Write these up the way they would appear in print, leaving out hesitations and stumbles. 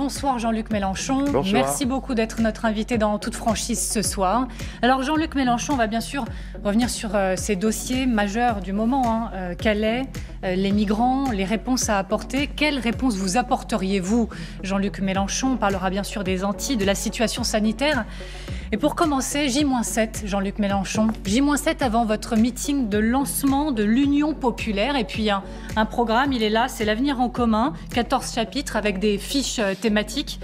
bonsoir Jean-Luc Mélenchon. Bonsoir. Merci beaucoup d'être notre invité dans toute franchise ce soir. Alors Jean-Luc Mélenchon, on va bien sûr revenir sur ces dossiers majeurs du moment. Calais, les migrants, les réponses à apporter. Quelles réponses vous apporteriez-vous, Jean-Luc Mélenchon? On parlera bien sûr des Antilles, de la situation sanitaire. Et pour commencer, J-7, Jean-Luc Mélenchon. J-7 avant votre meeting de lancement de l'Union populaire. Et puis un programme, il est là, c'est l'avenir en commun. 14 chapitres avec des fiches thématiques.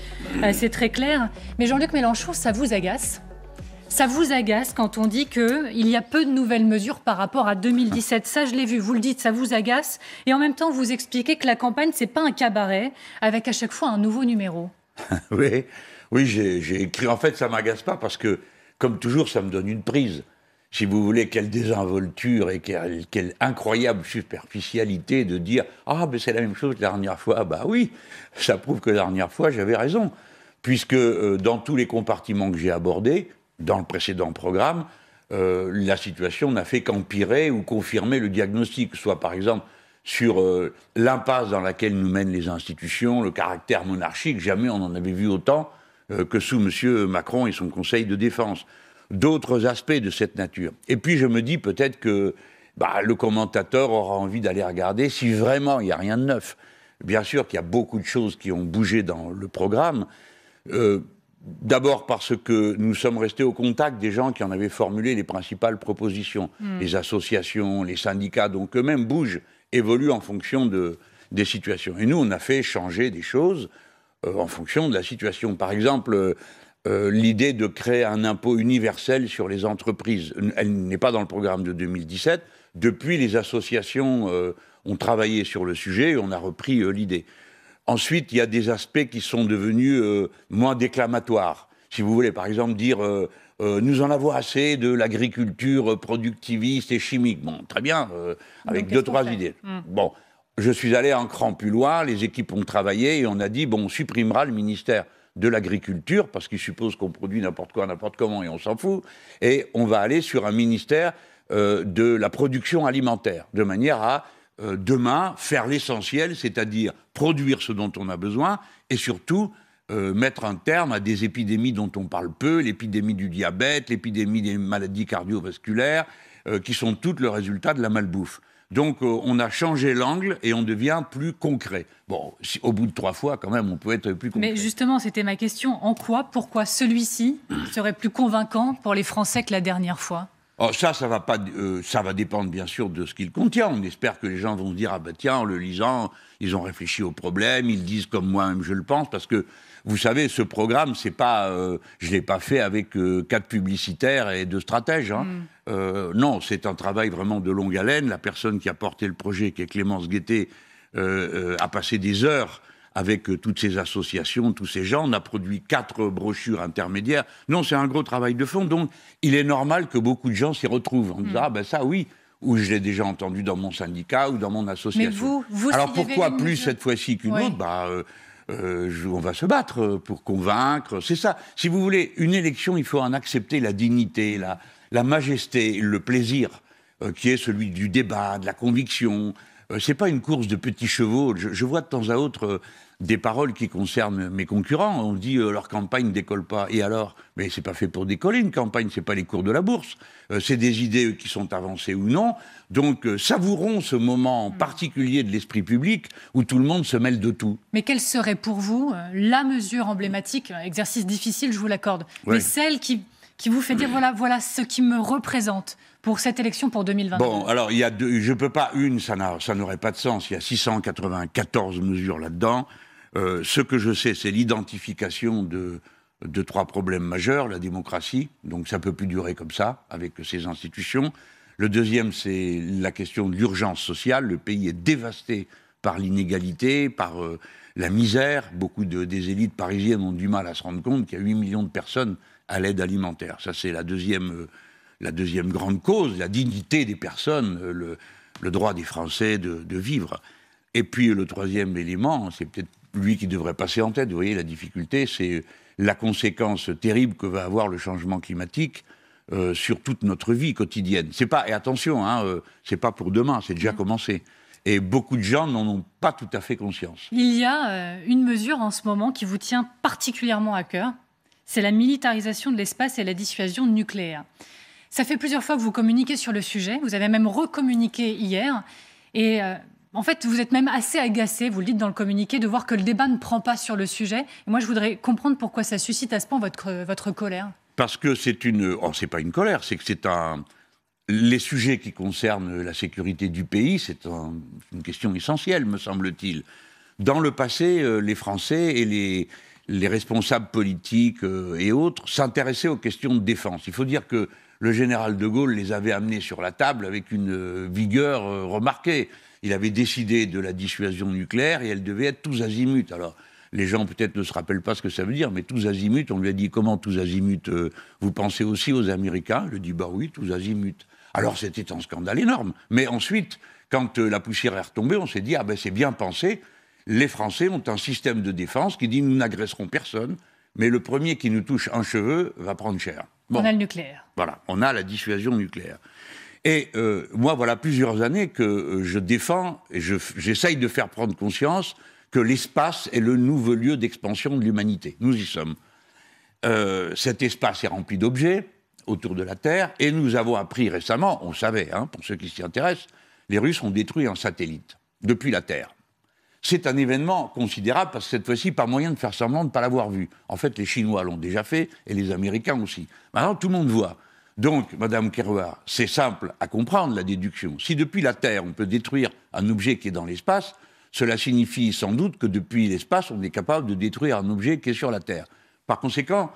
C'est très clair. Mais Jean-Luc Mélenchon, ça vous agace? Ça vous agace quand on dit qu'il y a peu de nouvelles mesures par rapport à 2017. Ça, je l'ai vu, vous le dites, ça vous agace. Et en même temps, vous expliquez que la campagne, c'est pas un cabaret, avec à chaque fois un nouveau numéro. Oui, j'ai écrit. En fait, ça m'agace pas parce que, comme toujours, ça me donne une prise. Si vous voulez, quelle désinvolture et quelle incroyable superficialité de dire « Ah, mais c'est la même chose que la dernière fois ». Bah oui, ça prouve que la dernière fois, j'avais raison. Puisque dans tous les compartiments que j'ai abordés, dans le précédent programme, la situation n'a fait qu'empirer ou confirmer le diagnostic. Soit, par exemple, sur l'impasse dans laquelle nous mènent les institutions, le caractère monarchique, jamais on en avait vu autant que sous M. Macron et son Conseil de défense. D'autres aspects de cette nature. Et puis je me dis peut-être que le commentateur aura envie d'aller regarder si vraiment il n'y a rien de neuf. Bien sûr qu'il y a beaucoup de choses qui ont bougé dans le programme. D'abord parce que nous sommes restés au contact des gens qui en avaient formulé les principales propositions. Les associations, les syndicats, donc eux-mêmes bougent, évoluent en fonction des situations. Et nous, on a fait changer des choses en fonction de la situation. Par exemple, l'idée de créer un impôt universel sur les entreprises, elle n'est pas dans le programme de 2017. Depuis, les associations ont travaillé sur le sujet et on a repris l'idée. Ensuite, il y a des aspects qui sont devenus moins déclamatoires. Si vous voulez, par exemple, dire nous en avons assez de l'agriculture productiviste et chimique. Bon, très bien, avec deux, trois idées. Bon, je suis allé un cran plus loin, les équipes ont travaillé et on a dit, on supprimera le ministère de l'agriculture, parce qu'il suppose qu'on produit n'importe quoi, n'importe comment, et on s'en fout, et on va aller sur un ministère de la production alimentaire, de manière à, demain, faire l'essentiel, c'est-à-dire produire ce dont on a besoin, et surtout mettre un terme à des épidémies dont on parle peu, l'épidémie du diabète, l'épidémie des maladies cardiovasculaires, qui sont toutes le résultat de la malbouffe. Donc on a changé l'angle et on devient plus concret. Bon, au bout de 3 fois, quand même, on peut être plus concret. Mais justement, c'était ma question. En quoi, pourquoi celui-ci serait plus convaincant pour les Français que la dernière fois? Oh, ça va dépendre bien sûr de ce qu'il contient. On espère que les gens vont se dire « Ah ben tiens, en le lisant, ils ont réfléchi au problème, ils disent comme moi-même je le pense », parce que, vous savez, ce programme, c'est pas, je l'ai pas fait avec 4 publicitaires et 2 stratèges. Non, c'est un travail vraiment de longue haleine. La personne qui a porté le projet, qui est Clémence Guettet, a passé des heures avec toutes ces associations, tous ces gens. On a produit 4 brochures intermédiaires. Non, c'est un gros travail de fond. Donc, il est normal que beaucoup de gens s'y retrouvent en disant « Ah ben ça, oui !» ou je l'ai déjà entendu dans mon syndicat ou dans mon association. Mais vous alors pourquoi plus cette fois-ci qu'une autre? On va se battre pour convaincre. C'est ça. Si vous voulez, une élection, il faut en accepter la dignité, la majesté, le plaisir, qui est celui du débat, de la conviction. C'est pas une course de petits chevaux. Je vois de temps à autre des paroles qui concernent mes concurrents. On dit leur campagne ne décolle pas. Et alors? Mais c'est pas fait pour décoller une campagne, c'est pas les cours de la bourse. C'est des idées qui sont avancées ou non. Donc savourons ce moment particulier de l'esprit public où tout le monde se mêle de tout. Mais quelle serait pour vous la mesure emblématique, exercice difficile, je vous l'accorde, mais celle qui vous fait dire voilà ce qui me représente pour cette élection pour 2022? Bon, alors il y a je peux pas ça n'aurait pas de sens. Il y a 694 mesures là-dedans. Ce que je sais, c'est l'identification de 3 problèmes majeurs. La démocratie, donc ça peut plus durer comme ça avec ces institutions. Le deuxième, c'est la question de l'urgence sociale. Le pays est dévasté par l'inégalité, par la misère. Beaucoup des élites parisiennes ont du mal à se rendre compte qu'il y a 8 millions de personnes à l'aide alimentaire. Ça, c'est la deuxième grande cause, la dignité des personnes, le droit des Français de vivre. Et puis le troisième élément, c'est peut-être lui qui devrait passer en tête. Vous voyez, la difficulté, c'est la conséquence terrible que va avoir le changement climatique sur toute notre vie quotidienne. C'est pas, et attention, c'est pas pour demain, c'est déjà commencé. Et beaucoup de gens n'en ont pas tout à fait conscience. Il y a une mesure en ce moment qui vous tient particulièrement à cœur, c'est la militarisation de l'espace et la dissuasion nucléaire. Ça fait plusieurs fois que vous communiquez sur le sujet, vous avez même recommuniqué hier, et en fait vous êtes même assez agacé, vous le dites dans le communiqué, de voir que le débat ne prend pas sur le sujet. Et moi je voudrais comprendre pourquoi ça suscite à ce point votre colère. Parce que c'est c'est pas une colère, c'est que les sujets qui concernent la sécurité du pays, c'est une question essentielle, me semble-t-il. Dans le passé, les Français et les responsables politiques et autres s'intéressaient aux questions de défense. Il faut dire que le général de Gaulle les avait amenés sur la table avec une vigueur remarquée. Il avait décidé de la dissuasion nucléaire et elle devait être tous azimuts. Alors, les gens peut-être ne se rappellent pas ce que ça veut dire, mais tous azimuts, on lui a dit comment tous azimuts, vous pensez aussi aux Américains? Il a dit bah oui, tous azimuts. Alors c'était un scandale énorme. Mais ensuite, quand la poussière est retombée, on s'est dit ah ben c'est bien pensé. Les Français ont un système de défense qui dit nous n'agresserons personne, mais le premier qui nous touche un cheveu va prendre cher. Bon. On a le nucléaire. Voilà, on a la dissuasion nucléaire. Et moi, voilà plusieurs années que je défends et j'essaye de faire prendre conscience que l'espace est le nouveau lieu d'expansion de l'humanité. Nous y sommes. Cet espace est rempli d'objets autour de la Terre, et nous avons appris récemment, on savait, hein, pour ceux qui s'y intéressent, les Russes ont détruit un satellite depuis la Terre. C'est un événement considérable parce que cette fois-ci, pas moyen de faire semblant de ne pas l'avoir vu. En fait, les Chinois l'ont déjà fait et les Américains aussi. Maintenant, tout le monde voit. Donc, Madame Kerouac, c'est simple à comprendre la déduction. Si depuis la Terre, on peut détruire un objet qui est dans l'espace, cela signifie sans doute que depuis l'espace, on est capable de détruire un objet qui est sur la Terre. Par conséquent,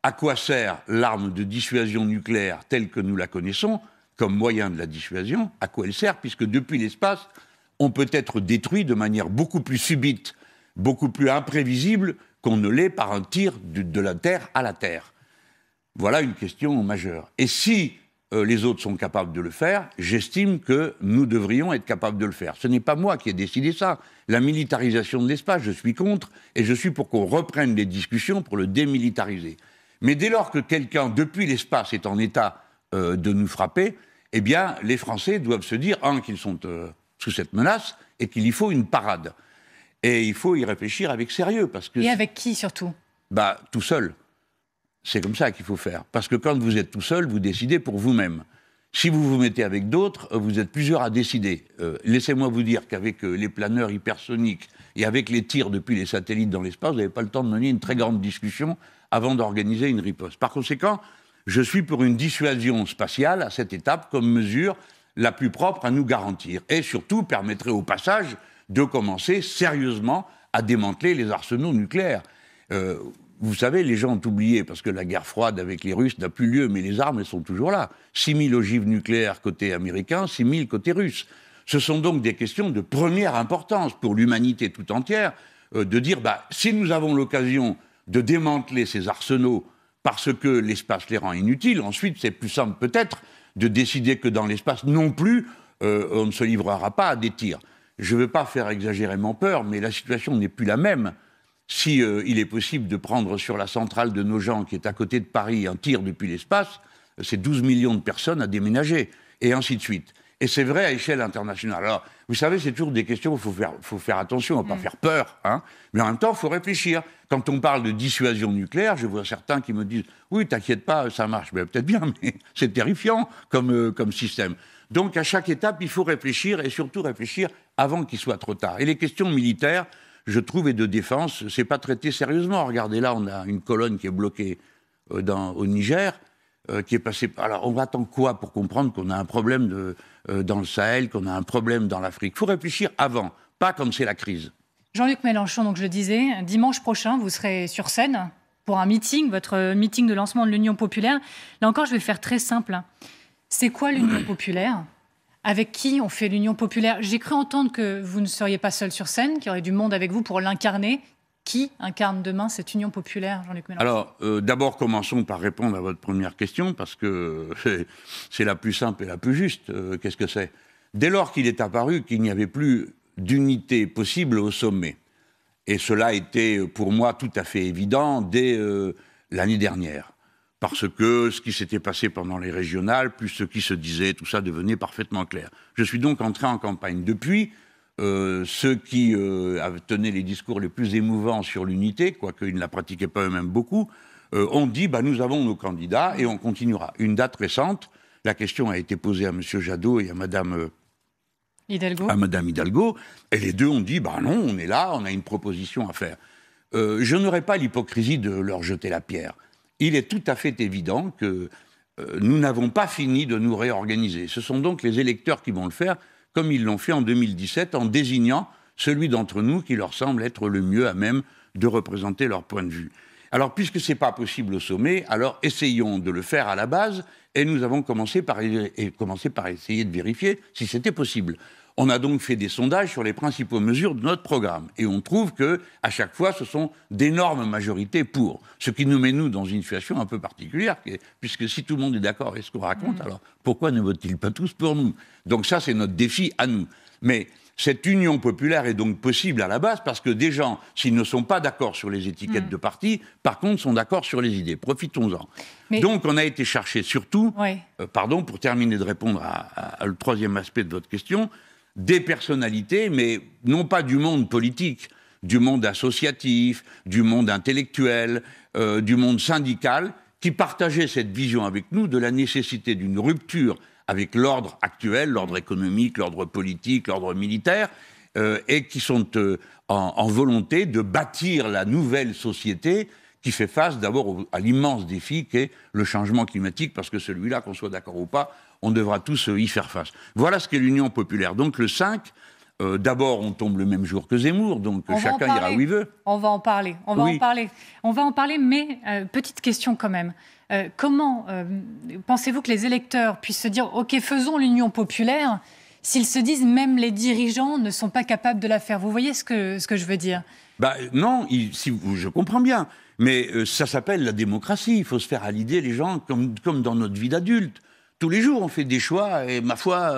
à quoi sert l'arme de dissuasion nucléaire telle que nous la connaissons, comme moyen de la dissuasion? À quoi elle sert? Puisque depuis l'espace, on peut être détruit de manière beaucoup plus subite, beaucoup plus imprévisible qu'on ne l'est par un tir de la Terre à la Terre. Voilà une question majeure. Et si les autres sont capables de le faire, j'estime que nous devrions être capables de le faire. Ce n'est pas moi qui ai décidé ça. La militarisation de l'espace, je suis contre, et je suis pour qu'on reprenne les discussions pour le démilitariser. Mais dès lors que quelqu'un, depuis l'espace, est en état de nous frapper, eh bien, les Français doivent se dire, qu'ils sont sous cette menace, et qu'il y faut une parade. Et il faut y réfléchir avec sérieux. Parce que et avec qui, surtout? Tout seul. C'est comme ça qu'il faut faire. Parce que quand vous êtes tout seul, vous décidez pour vous-même. Si vous vous mettez avec d'autres, vous êtes plusieurs à décider. Laissez-moi vous dire qu'avec les planeurs hypersoniques et avec les tirs depuis les satellites dans l'espace, vous n'avez pas le temps de mener une très grande discussion avant d'organiser une riposte. Par conséquent, je suis pour une dissuasion spatiale à cette étape comme mesure la plus propre à nous garantir. Et surtout, permettrait au passage de commencer sérieusement à démanteler les arsenaux nucléaires. Vous savez, les gens ont oublié, parce que la guerre froide avec les Russes n'a plus lieu, mais les armes, elles sont toujours là. 6 000 ogives nucléaires côté américain, 6 000 côté russe. Ce sont donc des questions de première importance pour l'humanité tout entière, de dire, si nous avons l'occasion de démanteler ces arsenaux parce que l'espace les rend inutiles, ensuite c'est plus simple peut-être de décider que dans l'espace non plus, on ne se livrera pas à des tirs. Je ne veux pas faire exagérément peur, mais la situation n'est plus la même. Si il est possible de prendre sur la centrale de Nogent, qui est à côté de Paris, un tir depuis l'espace, c'est 12 millions de personnes à déménager, et ainsi de suite. Et c'est vrai à échelle internationale. Alors, vous savez, c'est toujours des questions où il faut faire attention, on ne va pas faire peur, hein, mais en même temps, il faut réfléchir. Quand on parle de dissuasion nucléaire, je vois certains qui me disent « Oui, t'inquiète pas, ça marche. » Peut-être bien, mais c'est terrifiant comme système. Donc, à chaque étape, il faut réfléchir, et surtout réfléchir avant qu'il soit trop tard. Et les questions militaires, je trouve, et de défense, c'est pas traité sérieusement. Regardez là, on a une colonne qui est bloquée au Niger, qui est passée... Alors, on attend quoi pour comprendre qu'on a un problème dans le Sahel, qu'on a un problème dans l'Afrique? Il faut réfléchir avant, pas quand c'est la crise. Jean-Luc Mélenchon, donc je le disais, dimanche prochain, vous serez sur scène pour un meeting, votre meeting de lancement de l'Union populaire. Là encore, je vais le faire très simple. C'est quoi l'Union populaire? Avec qui on fait l'Union populaire? J'ai cru entendre que vous ne seriez pas seul sur scène, qu'il y aurait du monde avec vous pour l'incarner. Qui incarne demain cette Union populaire, Jean-Luc Mélenchon? Alors, d'abord, commençons par répondre à votre première question, parce que c'est la plus simple et la plus juste. Qu'est-ce que c'est? Dès lors qu'il est apparu qu'il n'y avait plus d'unité possible au sommet, et cela était pour moi tout à fait évident dès l'année dernière, parce que ce qui s'était passé pendant les régionales, plus ce qui se disait, tout ça devenait parfaitement clair. Je suis donc entré en campagne. Depuis, ceux qui tenaient les discours les plus émouvants sur l'unité, quoique ils ne la pratiquaient pas eux-mêmes beaucoup, ont dit nous avons nos candidats et on continuera. Une date récente, la question a été posée à M. Jadot et à Mme Hidalgo, et les deux ont dit non, on est là, on a une proposition à faire. Je n'aurais pas l'hypocrisie de leur jeter la pierre. Il est tout à fait évident que nous n'avons pas fini de nous réorganiser. Ce sont donc les électeurs qui vont le faire, comme ils l'ont fait en 2017, en désignant celui d'entre nous qui leur semble être le mieux à même de représenter leur point de vue. Alors, puisque ce n'est pas possible au sommet, alors essayons de le faire à la base, et nous avons commencé par essayer de vérifier si c'était possible. On a donc fait des sondages sur les principales mesures de notre programme. Et on trouve qu'à chaque fois, ce sont d'énormes majorités pour. Ce qui nous met, nous, dans une situation un peu particulière, puisque si tout le monde est d'accord avec ce qu'on raconte, alors pourquoi ne votent-ils pas tous pour nous? Donc ça, c'est notre défi à nous. Mais cette union populaire est donc possible à la base, parce que des gens, s'ils ne sont pas d'accord sur les étiquettes de parti, par contre, sont d'accord sur les idées. Profitons-en. Donc on a été chercher surtout, pour terminer de répondre au troisième aspect de votre question, des personnalités, mais non pas du monde politique, du monde associatif, du monde intellectuel, du monde syndical, qui partageaient cette vision avec nous de la nécessité d'une rupture avec l'ordre actuel, l'ordre économique, l'ordre politique, l'ordre militaire, et qui sont en volonté de bâtir la nouvelle société qui fait face d'abord à l'immense défi qu'est le changement climatique, parce que celui-là, qu'on soit d'accord ou pas, on devra tous y faire face. Voilà ce qu'est l'Union populaire. Donc le 5, d'abord, on tombe le même jour que Zemmour, donc chacun ira où il veut. On va en parler, on va en parler, mais petite question quand même. Comment pensez-vous que les électeurs puissent se dire « Ok, faisons l'Union populaire » s'ils se disent même les dirigeants ne sont pas capables de la faire? Vous voyez ce que je veux dire? Non, je comprends bien, mais ça s'appelle la démocratie. Il faut se faire à l'idée, les gens, comme dans notre vie d'adulte. Tous les jours, on fait des choix et, ma foi,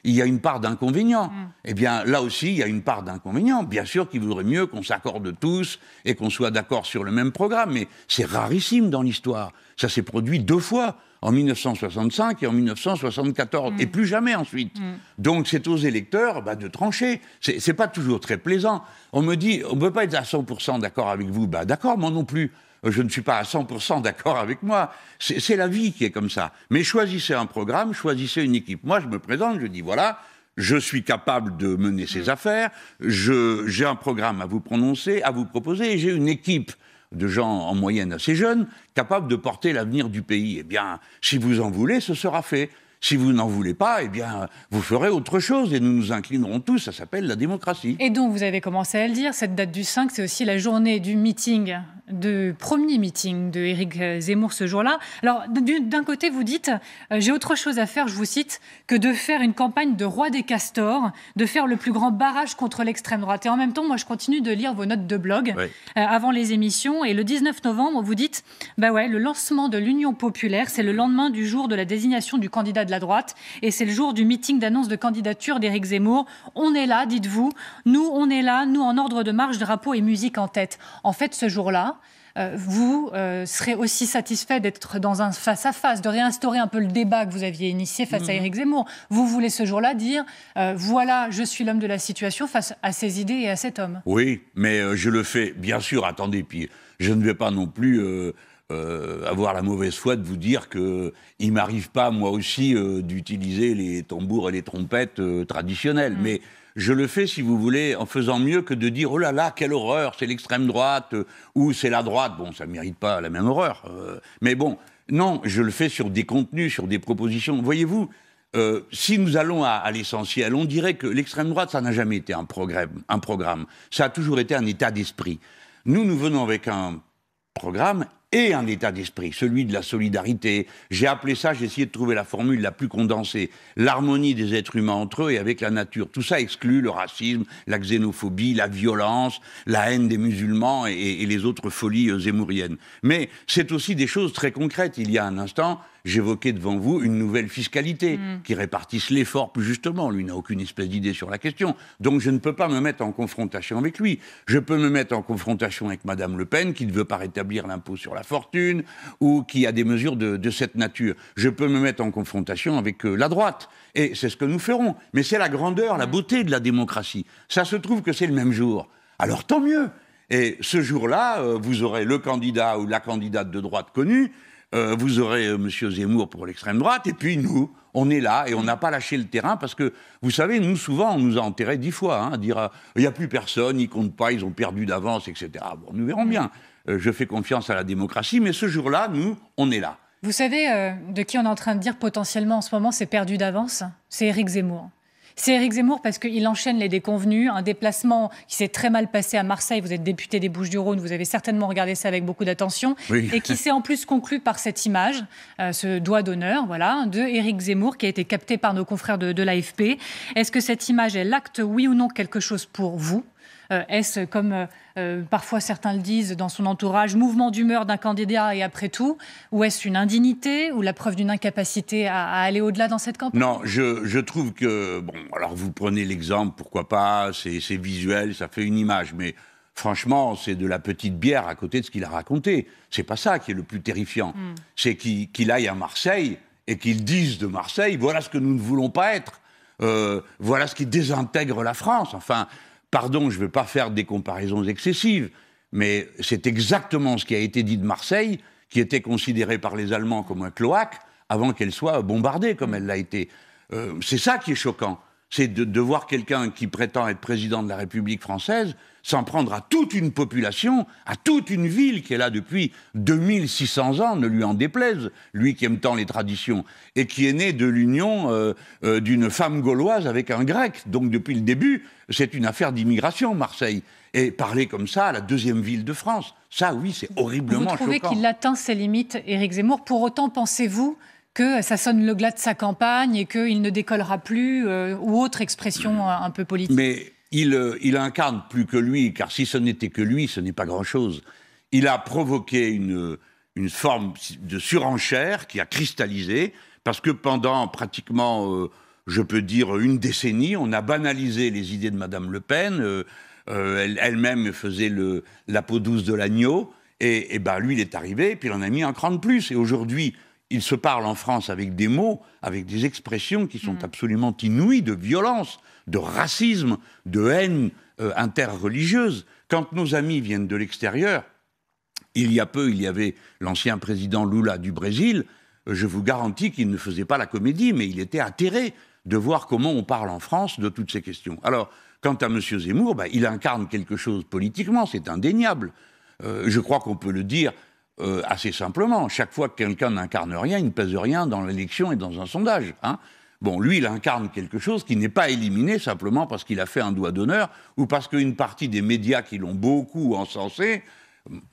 il y a une part d'inconvénient. Eh bien, là aussi, il y a une part d'inconvénient. Bien sûr qu'il vaudrait mieux qu'on s'accorde tous et qu'on soit d'accord sur le même programme, mais c'est rarissime dans l'histoire. Ça s'est produit 2 fois, en 1965 et en 1974, et plus jamais ensuite. Donc, c'est aux électeurs de trancher. C'est pas toujours très plaisant. On me dit, on ne peut pas être à 100% d'accord avec vous. D'accord, moi non plus. Je ne suis pas à 100% d'accord avec moi. C'est la vie qui est comme ça. Mais choisissez un programme, choisissez une équipe. Moi, je me présente, je dis, voilà, je suis capable de mener ces affaires, j'ai un programme à vous proposer, et j'ai une équipe de gens en moyenne assez jeunes, capables de porter l'avenir du pays. Eh bien, si vous en voulez, ce sera fait. Si vous n'en voulez pas, eh bien, vous ferez autre chose et nous nous inclinerons tous. Ça s'appelle la démocratie. Et donc, vous avez commencé à le dire, cette date du 5, c'est aussi la journée du premier meeting de Éric Zemmour ce jour-là. Alors, d'un côté, vous dites, j'ai autre chose à faire, je vous cite, que de faire une campagne de roi des castors, de faire le plus grand barrage contre l'extrême droite. Et en même temps, moi, je continue de lire vos notes de blog avant les émissions. Et le 19 novembre, vous dites, le lancement de l'Union populaire, c'est le lendemain du jour de la désignation du candidat de la droite. Et c'est le jour du meeting d'annonce de candidature d'Éric Zemmour. On est là, dites-vous. Nous, on est là, nous, en ordre de marche, drapeau et musique en tête. En fait, ce jour-là, vous serez aussi satisfait d'être dans un face-à-face, de réinstaurer un peu le débat que vous aviez initié face à Éric Zemmour. Vous voulez ce jour-là dire voilà, je suis l'homme de la situation face à ces idées et à cet homme. Oui, mais je le fais, bien sûr, attendez, puis je ne vais pas non plus avoir la mauvaise foi de vous dire qu'il ne m'arrive pas, moi aussi, d'utiliser les tambours et les trompettes traditionnels, mais je le fais, si vous voulez, en faisant mieux que de dire « Oh là là, quelle horreur, c'est l'extrême droite ou c'est la droite ». Bon, ça ne mérite pas la même horreur. Mais bon, non, je le fais sur des contenus, sur des propositions. Voyez-vous, si nous allons à l'essentiel, on dirait que l'extrême droite, ça n'a jamais été un programme. Ça a toujours été un état d'esprit. Nous venons avec un programme et un état d'esprit, celui de la solidarité. J'ai appelé ça, j'ai essayé de trouver la formule la plus condensée, l'harmonie des êtres humains entre eux et avec la nature. Tout ça exclut le racisme, la xénophobie, la violence, la haine des musulmans et les autres folies zémouriennes. Mais c'est aussi des choses très concrètes. Il y a un instant, j'évoquais devant vous une nouvelle fiscalité qui répartisse l'effort plus justement. Lui n'a aucune espèce d'idée sur la question. Donc je ne peux pas me mettre en confrontation avec lui. Je peux me mettre en confrontation avec Madame Le Pen, qui ne veut pas rétablir l'impôt sur la fortune, ou qui a des mesures de cette nature. Je peux me mettre en confrontation avec la droite. Et c'est ce que nous ferons. Mais c'est la grandeur, la beauté de la démocratie. Ça se trouve que c'est le même jour. Alors tant mieux. Et ce jour-là, vous aurez le candidat ou la candidate de droite connue, vous aurez M. Zemmour pour l'extrême droite, et puis nous, on est là et on n'a pas lâché le terrain parce que, vous savez, nous, souvent, on nous a enterrés 10 fois, à dire il n'y a plus personne, ils comptent pas, ils ont perdu d'avance, etc. Bon, nous verrons bien. Je fais confiance à la démocratie, mais ce jour-là, nous, on est là. Vous savez de qui on est en train de dire potentiellement en ce moment c'est perdu d'avance? C'est Éric Zemmour. C'est Éric Zemmour parce qu'il enchaîne les déconvenus, un déplacement qui s'est très mal passé à Marseille. Vous êtes député des Bouches-du-Rhône, vous avez certainement regardé ça avec beaucoup d'attention. Oui. Et qui s'est en plus conclu par cette image, ce doigt d'honneur, voilà, de Éric Zemmour qui a été capté par nos confrères de l'AFP. Est-ce que cette image, elle acte, oui ou non, quelque chose pour vous? Est-ce, comme parfois certains le disent dans son entourage, mouvement d'humeur d'un candidat et après tout? Ou est-ce une indignité ou la preuve d'une incapacité à aller au-delà dans cette campagne? Non, je trouve que... Bon, alors vous prenez l'exemple, pourquoi pas, c'est visuel, ça fait une image, mais franchement, c'est de la petite bière à côté de ce qu'il a raconté. C'est pas ça qui est le plus terrifiant. C'est qu'il aille à Marseille et qu'il dise de Marseille, voilà ce que nous ne voulons pas être. Voilà ce qui désintègre la France. Enfin... Pardon, je ne veux pas faire des comparaisons excessives, mais c'est exactement ce qui a été dit de Marseille, qui était considéré par les Allemands comme un cloaque, avant qu'elle soit bombardée comme elle l'a été. C'est ça qui est choquant. C'est de voir quelqu'un qui prétend être président de la République française s'en prendre à toute une population, à toute une ville qui est là depuis 2600 ans, ne lui en déplaise, lui qui aime tant les traditions, et qui est né de l'union d'une femme gauloise avec un grec. Donc depuis le début, c'est une affaire d'immigration, Marseille. Et parler comme ça à la deuxième ville de France, ça oui, c'est horriblement choquant. Vous trouvez qu'il atteint ses limites, Éric Zemmour? Pour autant, pensez-vous que ça sonne le glas de sa campagne et qu'il ne décollera plus, ou autre expression un peu politique? Mais il incarne plus que lui, car si ce n'était que lui, ce n'est pas grand-chose. Il a provoqué une forme de surenchère qui a cristallisé, parce que pendant pratiquement, je peux dire, une décennie, on a banalisé les idées de Madame Le Pen, elle-même faisait la peau douce de l'agneau, et ben lui, il est arrivé, et puis il en a mis un cran de plus. Et aujourd'hui, il se parle en France avec des mots, avec des expressions qui sont absolument inouïes, de violence, de racisme, de haine interreligieuse. Quand nos amis viennent de l'extérieur, il y a peu, il y avait l'ancien président Lula du Brésil, je vous garantis qu'il ne faisait pas la comédie, mais il était atterré de voir comment on parle en France de toutes ces questions. Alors, quant à M. Zemmour, ben, il incarne quelque chose politiquement, c'est indéniable. Je crois qu'on peut le dire assez simplement. Chaque fois que quelqu'un n'incarne rien, il ne pèse rien dans l'élection et dans un sondage. Hein. Bon, lui, il incarne quelque chose qui n'est pas éliminé simplement parce qu'il a fait un doigt d'honneur ou parce qu'une partie des médias qui l'ont beaucoup encensé,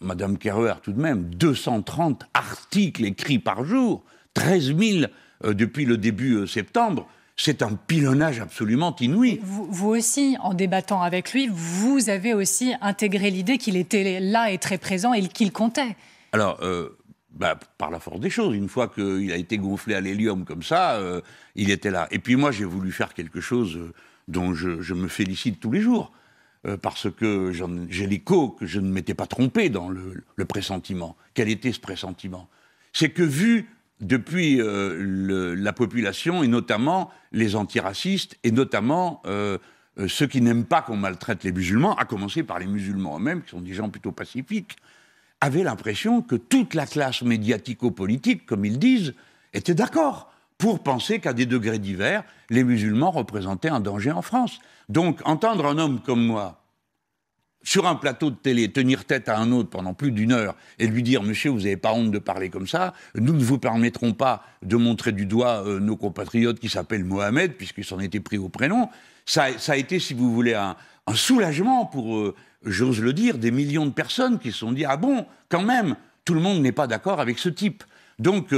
Madame Kerrer tout de même, 230 articles écrits par jour, 13 000 depuis le début septembre, c'est un pilonnage absolument inouï. Vous aussi, en débattant avec lui, vous avez aussi intégré l'idée qu'il était là et très présent et qu'il comptait. Alors, par la force des choses, une fois qu'il a été gonflé à l'hélium comme ça, il était là. Et puis moi, j'ai voulu faire quelque chose dont je me félicite tous les jours, parce que j'ai l'écho que je ne m'étais pas trompé dans le pressentiment. Quel était ce pressentiment? C'est que vu depuis la population, et notamment les antiracistes, et notamment ceux qui n'aiment pas qu'on maltraite les musulmans, à commencer par les musulmans eux-mêmes, qui sont des gens plutôt pacifiques, avaient l'impression que toute la classe médiatico-politique, comme ils disent, était d'accord pour penser qu'à des degrés divers, les musulmans représentaient un danger en France. Donc, entendre un homme comme moi, sur un plateau de télé, tenir tête à un autre pendant plus d'une heure et lui dire « Monsieur, vous n'avez pas honte de parler comme ça, nous ne vous permettrons pas de montrer du doigt nos compatriotes qui s'appellent Mohamed, puisqu'ils s'en étaient pris au prénom », ça a été, si vous voulez, un soulagement pour, j'ose le dire, des millions de personnes qui se sont dit « Ah bon, quand même, tout le monde n'est pas d'accord avec ce type ». Donc,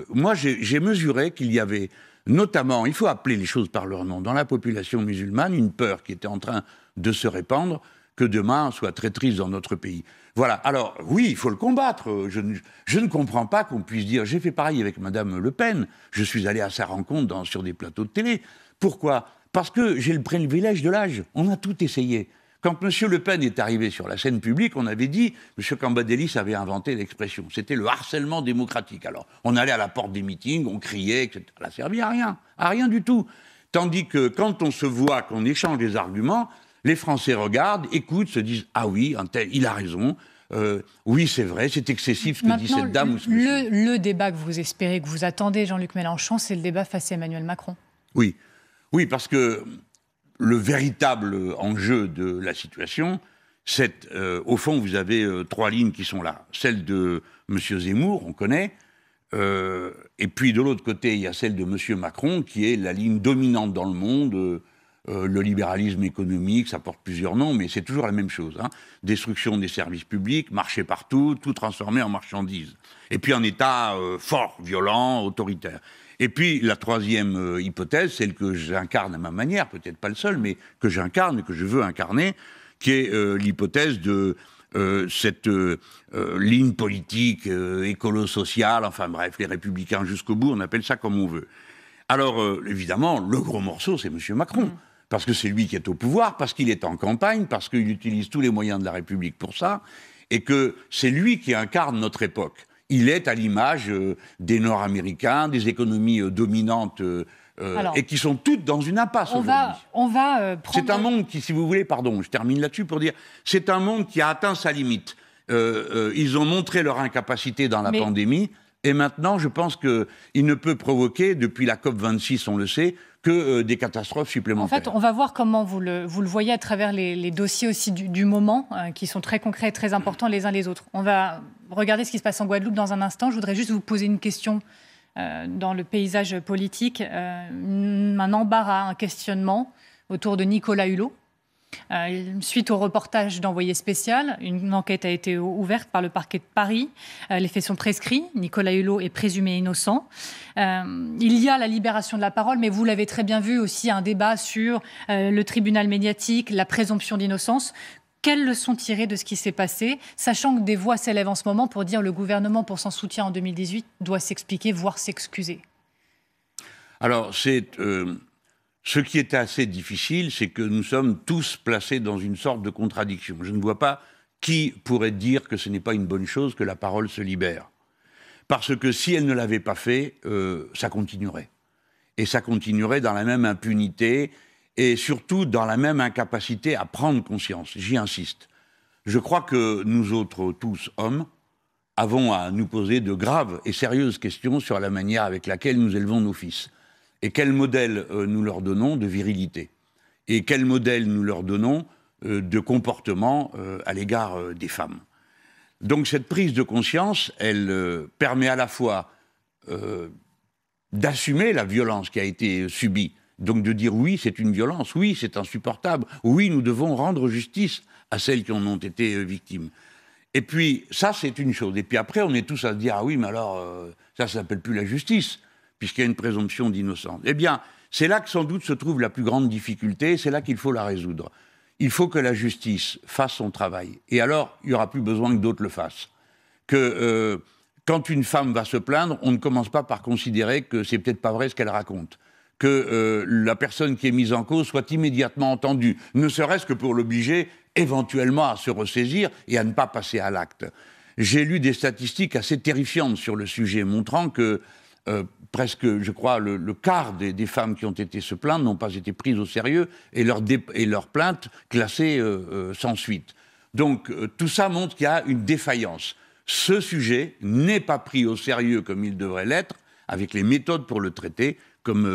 moi, j'ai mesuré qu'il y avait, notamment, il faut appeler les choses par leur nom, dans la population musulmane, une peur qui était en train de se répandre, que demain soit très triste dans notre pays. Voilà, alors oui, il faut le combattre. Je ne comprends pas qu'on puisse dire... J'ai fait pareil avec Madame Le Pen, je suis allé à sa rencontre sur des plateaux de télé. Pourquoi ? Parce que j'ai le privilège de l'âge, on a tout essayé. Quand M. Le Pen est arrivé sur la scène publique, on avait dit, M. Cambadélis avait inventé l'expression, c'était le harcèlement démocratique. Alors, on allait à la porte des meetings, on criait, etc. Ça n'a servi à rien du tout. Tandis que quand on se voit, qu'on échange des arguments, les Français regardent, écoutent, se disent « Ah oui, un tel, il a raison, oui, c'est vrai, c'est excessif ce que dit cette dame ou ce monsieur. » Le débat que vous espérez, que vous attendez, Jean-Luc Mélenchon, c'est le débat face à Emmanuel Macron. Oui, parce que le véritable enjeu de la situation, c'est, au fond, vous avez 3 lignes qui sont là. Celle de M. Zemmour, on connaît, et puis de l'autre côté, il y a celle de M. Macron, qui est la ligne dominante dans le monde, le libéralisme économique, ça porte plusieurs noms, mais c'est toujours la même chose. Hein. Destruction des services publics, marché partout, tout transformé en marchandises. Et puis un État fort, violent, autoritaire. Et puis la troisième hypothèse, celle que j'incarne à ma manière, peut-être pas le seul, mais que j'incarne et que je veux incarner, qui est l'hypothèse de cette ligne politique, écolo-sociale, enfin bref, les républicains jusqu'au bout, on appelle ça comme on veut. Alors évidemment, le gros morceau, c'est M. Macron. Parce que c'est lui qui est au pouvoir, parce qu'il est en campagne, parce qu'il utilise tous les moyens de la République pour ça, et que c'est lui qui incarne notre époque. Il est à l'image des Nord-Américains, des économies dominantes, et qui sont toutes dans une impasse aujourd'hui. C'est un monde qui, si vous voulez, pardon, je termine là-dessus pour dire, c'est un monde qui a atteint sa limite. Ils ont montré leur incapacité dans la pandémie, et maintenant, je pense qu'il ne peut provoquer, depuis la COP26, on le sait, que des catastrophes supplémentaires. En fait, on va voir comment vous le voyez à travers les dossiers aussi du moment, qui sont très concrets et très importants les uns les autres. On va regarder ce qui se passe en Guadeloupe dans un instant. Je voudrais juste vous poser une question dans le paysage politique. Un embarras, un questionnement autour de Nicolas Hulot. Suite au reportage d'Envoyé spécial, une enquête a été ouverte par le parquet de Paris. Les faits sont prescrits. Nicolas Hulot est présumé innocent. Il y a la libération de la parole, mais vous l'avez très bien vu aussi, un débat sur le tribunal médiatique, la présomption d'innocence. Quelles leçons tirer de ce qui s'est passé, sachant que des voix s'élèvent en ce moment pour dire que le gouvernement, pour son soutien en 2018, doit s'expliquer, voire s'excuser? Alors, ce qui est assez difficile, c'est que nous sommes tous placés dans une sorte de contradiction. Je ne vois pas qui pourrait dire que ce n'est pas une bonne chose que la parole se libère. Parce que si elle ne l'avait pas fait, ça continuerait. Et ça continuerait dans la même impunité et surtout dans la même incapacité à prendre conscience. J'y insiste. Je crois que nous autres, tous hommes, avons à nous poser de graves et sérieuses questions sur la manière avec laquelle nous élevons nos fils. Et quel modèle nous leur donnons de virilité? Et quel modèle nous leur donnons de comportement à l'égard des femmes? Donc cette prise de conscience, elle permet à la fois d'assumer la violence qui a été subie, donc de dire oui, c'est une violence, oui, c'est insupportable, oui, nous devons rendre justice à celles qui en ont été victimes. Et puis, ça, c'est une chose. Et puis après, on est tous à se dire, ah oui, mais alors, ça s'appelle plus la justice, puisqu'il y a une présomption d'innocence. Eh bien, c'est là que sans doute se trouve la plus grande difficulté, c'est là qu'il faut la résoudre. Il faut que la justice fasse son travail. Et alors, il n'y aura plus besoin que d'autres le fassent. Que quand une femme va se plaindre, on ne commence pas par considérer que c'est peut-être pas vrai ce qu'elle raconte. Que la personne qui est mise en cause soit immédiatement entendue, ne serait-ce que pour l'obliger éventuellement à se ressaisir et à ne pas passer à l'acte. J'ai lu des statistiques assez terrifiantes sur le sujet, montrant que presque, je crois, le quart des femmes qui ont été se plaindre n'ont pas été prises au sérieux et leurs plaintes classées sans suite. Donc tout ça montre qu'il y a une défaillance. Ce sujet n'est pas pris au sérieux comme il devrait l'être, avec les méthodes pour le traiter, comme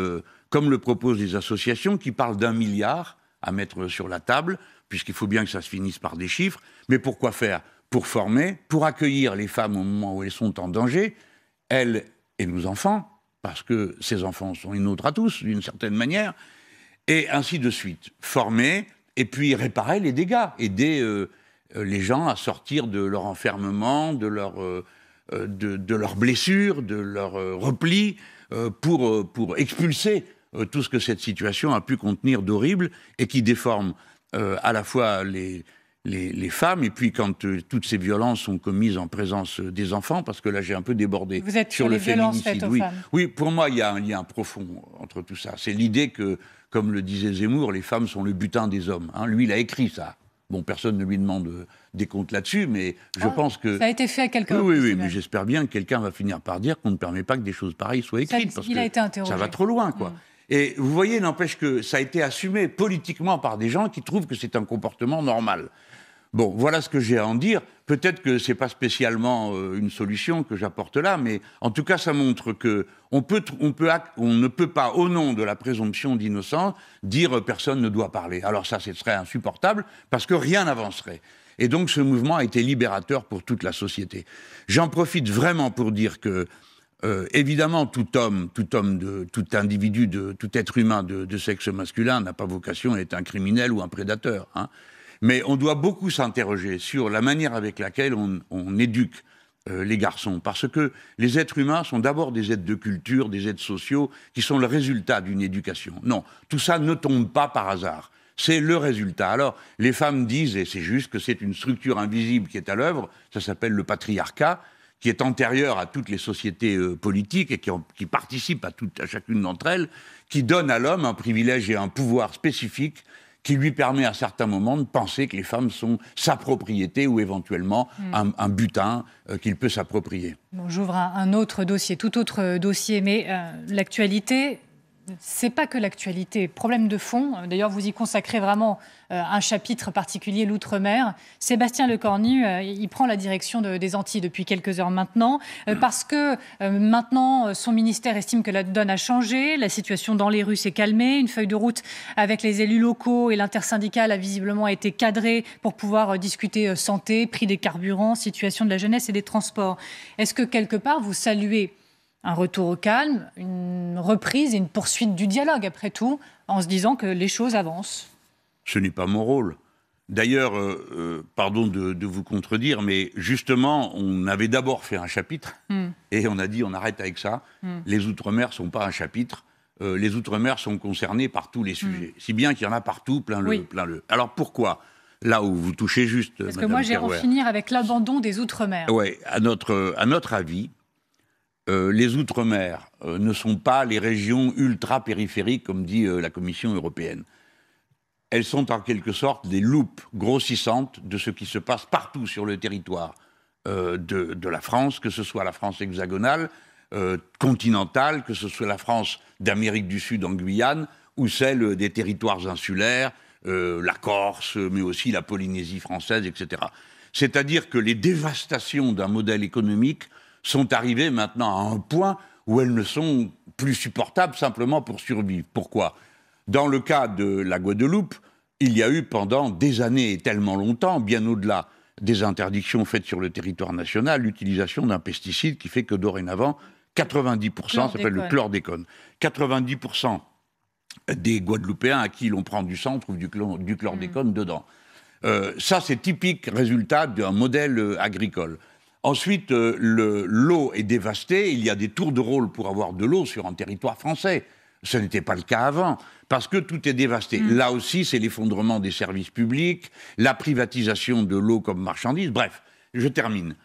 le proposent les associations qui parlent d'1 milliard à mettre sur la table, puisqu'il faut bien que ça se finisse par des chiffres. Mais pourquoi faire? Pour former, pour accueillir les femmes au moment où elles sont en danger, elles et nos enfants, parce que ces enfants sont les nôtres à tous, d'une certaine manière, et ainsi de suite. Former, et puis réparer les dégâts, aider les gens à sortir de leur enfermement, de leurs blessures, de leur repli, pour expulser tout ce que cette situation a pu contenir d'horrible, et qui déforme à la fois les femmes, et puis quand toutes ces violences sont commises en présence des enfants, parce que là j'ai un peu débordé Vous êtes sur les le violences faites féminicide. aux femmes. Oui, pour moi il y a un lien profond entre tout ça. C'est l'idée que, comme le disait Zemmour, les femmes sont le butin des hommes. Hein. Lui, il a écrit ça. Bon, personne ne lui demande des comptes là-dessus, mais je pense que... Ça a été fait à quelques reprises. Oui, même. mais j'espère bien que quelqu'un va finir par dire qu'on ne permet pas que des choses pareilles soient écrites, parce il a été que interrogé. ça va trop loin, quoi. Et vous voyez, n'empêche que ça a été assumé politiquement par des gens qui trouvent que c'est un comportement normal. Bon, voilà ce que j'ai à en dire. Peut-être que ce n'est pas spécialement une solution que j'apporte là, mais en tout cas, ça montre qu'on ne peut pas, au nom de la présomption d'innocence, dire personne ne doit parler. Alors ça, ce serait insupportable, parce que rien n'avancerait. Et donc, ce mouvement a été libérateur pour toute la société. J'en profite vraiment pour dire que, évidemment, tout individu, tout être humain de sexe masculin n'a pas vocation à être un criminel ou un prédateur, hein. Mais on doit beaucoup s'interroger sur la manière avec laquelle on éduque les garçons. Parce que les êtres humains sont d'abord des êtres de culture, des êtres sociaux, qui sont le résultat d'une éducation. Non, tout ça ne tombe pas par hasard. C'est le résultat. Alors, les femmes disent, et c'est juste, que c'est une structure invisible qui est à l'œuvre, ça s'appelle le patriarcat, qui est antérieur à toutes les sociétés politiques et qui participe à chacune d'entre elles, qui donne à l'homme un privilège et un pouvoir spécifique qui lui permet à certains moments de penser que les femmes sont sa propriété ou éventuellement un butin qu'il peut s'approprier. Bon, j'ouvre un autre dossier, tout autre dossier, mais l'actualité, c'est pas que l'actualité. Problème de fond, d'ailleurs vous y consacrez vraiment un chapitre particulier, l'outre-mer. Sébastien Lecornu, il prend la direction des Antilles depuis quelques heures maintenant, parce que maintenant son ministère estime que la donne a changé, la situation dans les rues s'est calmée, une feuille de route avec les élus locaux et l'intersyndicale a visiblement été cadrée pour pouvoir discuter santé, prix des carburants, situation de la jeunesse et des transports. Est-ce que quelque part vous saluez un retour au calme, une reprise et une poursuite du dialogue, après tout, en se disant que les choses avancent? Ce n'est pas mon rôle. D'ailleurs, pardon de vous contredire, mais justement, on avait d'abord fait un chapitre, et on a dit on arrête avec ça. Les Outre-mer ne sont pas un chapitre. Les Outre-mer sont concernés par tous les sujets. Si bien qu'il y en a partout, plein le. Alors pourquoi ? Là où vous touchez juste, Parce que Madame moi, j'ai Kerouer. en finir avec l'abandon des Outre-mer. Oui, à notre avis, les Outre-mer ne sont pas les régions ultra-périphériques, comme dit la Commission européenne. Elles sont en quelque sorte des loupes grossissantes de ce qui se passe partout sur le territoire de la France, que ce soit la France hexagonale, continentale, que ce soit la France d'Amérique du Sud en Guyane, ou celle des territoires insulaires, la Corse, mais aussi la Polynésie française, etc. C'est-à-dire que les dévastations d'un modèle économique sont arrivées maintenant à un point où elles ne sont plus supportables simplement pour survivre. Pourquoi ? Dans le cas de la Guadeloupe, il y a eu pendant des années et tellement longtemps, bien au-delà des interdictions faites sur le territoire national, l'utilisation d'un pesticide qui fait que dorénavant, 90%, ça s'appelle le chlordécone, 90% des Guadeloupéens à qui l'on prend du sang trouvent du chlordécone dedans. Ça, c'est typique résultat d'un modèle agricole. Ensuite, l'eau est dévastée. Il y a des tours de rôle pour avoir de l'eau sur un territoire français. Ce n'était pas le cas avant, parce que tout est dévasté. Là aussi, c'est l'effondrement des services publics, la privatisation de l'eau comme marchandise. Bref, je termine.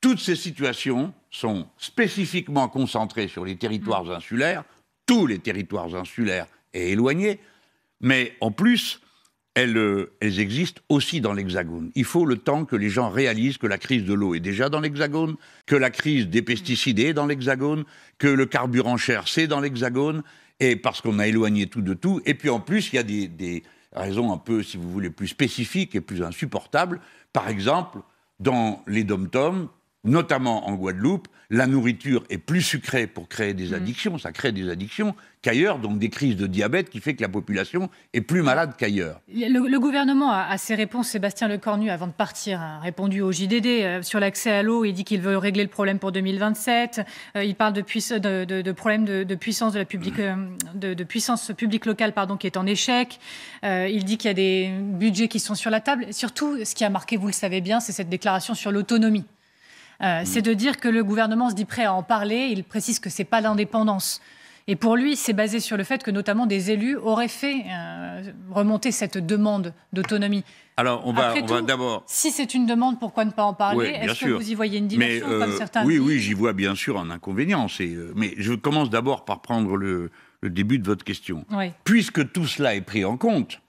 Toutes ces situations sont spécifiquement concentrées sur les territoires insulaires, tous les territoires insulaires et éloignés, mais en plus, elles existent aussi dans l'Hexagone. Il faut le temps que les gens réalisent que la crise de l'eau est déjà dans l'Hexagone, que la crise des pesticides est dans l'Hexagone, que le carburant cher, c'est dans l'Hexagone, et parce qu'on a éloigné tout de tout. Et puis en plus, il y a des raisons un peu, si vous voulez, plus spécifiques et plus insupportables. Par exemple, dans les dom-toms, notamment en Guadeloupe, la nourriture est plus sucrée pour créer des addictions, ça crée des addictions, qu'ailleurs, donc des crises de diabète qui fait que la population est plus malade qu'ailleurs. Le gouvernement a ses réponses. Sébastien Lecornu, avant de partir, a répondu au JDD sur l'accès à l'eau. Il dit qu'il veut régler le problème pour 2027. Il parle de problème de puissance de puissance publique locale qui est en échec. Il dit qu'il y a des budgets qui sont sur la table. Et surtout, ce qui a marqué, vous le savez bien, c'est cette déclaration sur l'autonomie. C'est de dire que le gouvernement se dit prêt à en parler. Il précise que ce n'est pas l'indépendance. Et pour lui, c'est basé sur le fait que notamment des élus auraient fait remonter cette demande d'autonomie. Alors, on va d'abord... Si c'est une demande, pourquoi ne pas en parler? Est-ce que vous y voyez une dimension, comme certains disent? Oui, j'y vois bien sûr un inconvénient. Mais je commence d'abord par prendre le début de votre question. Oui. Puisque tout cela est pris en compte,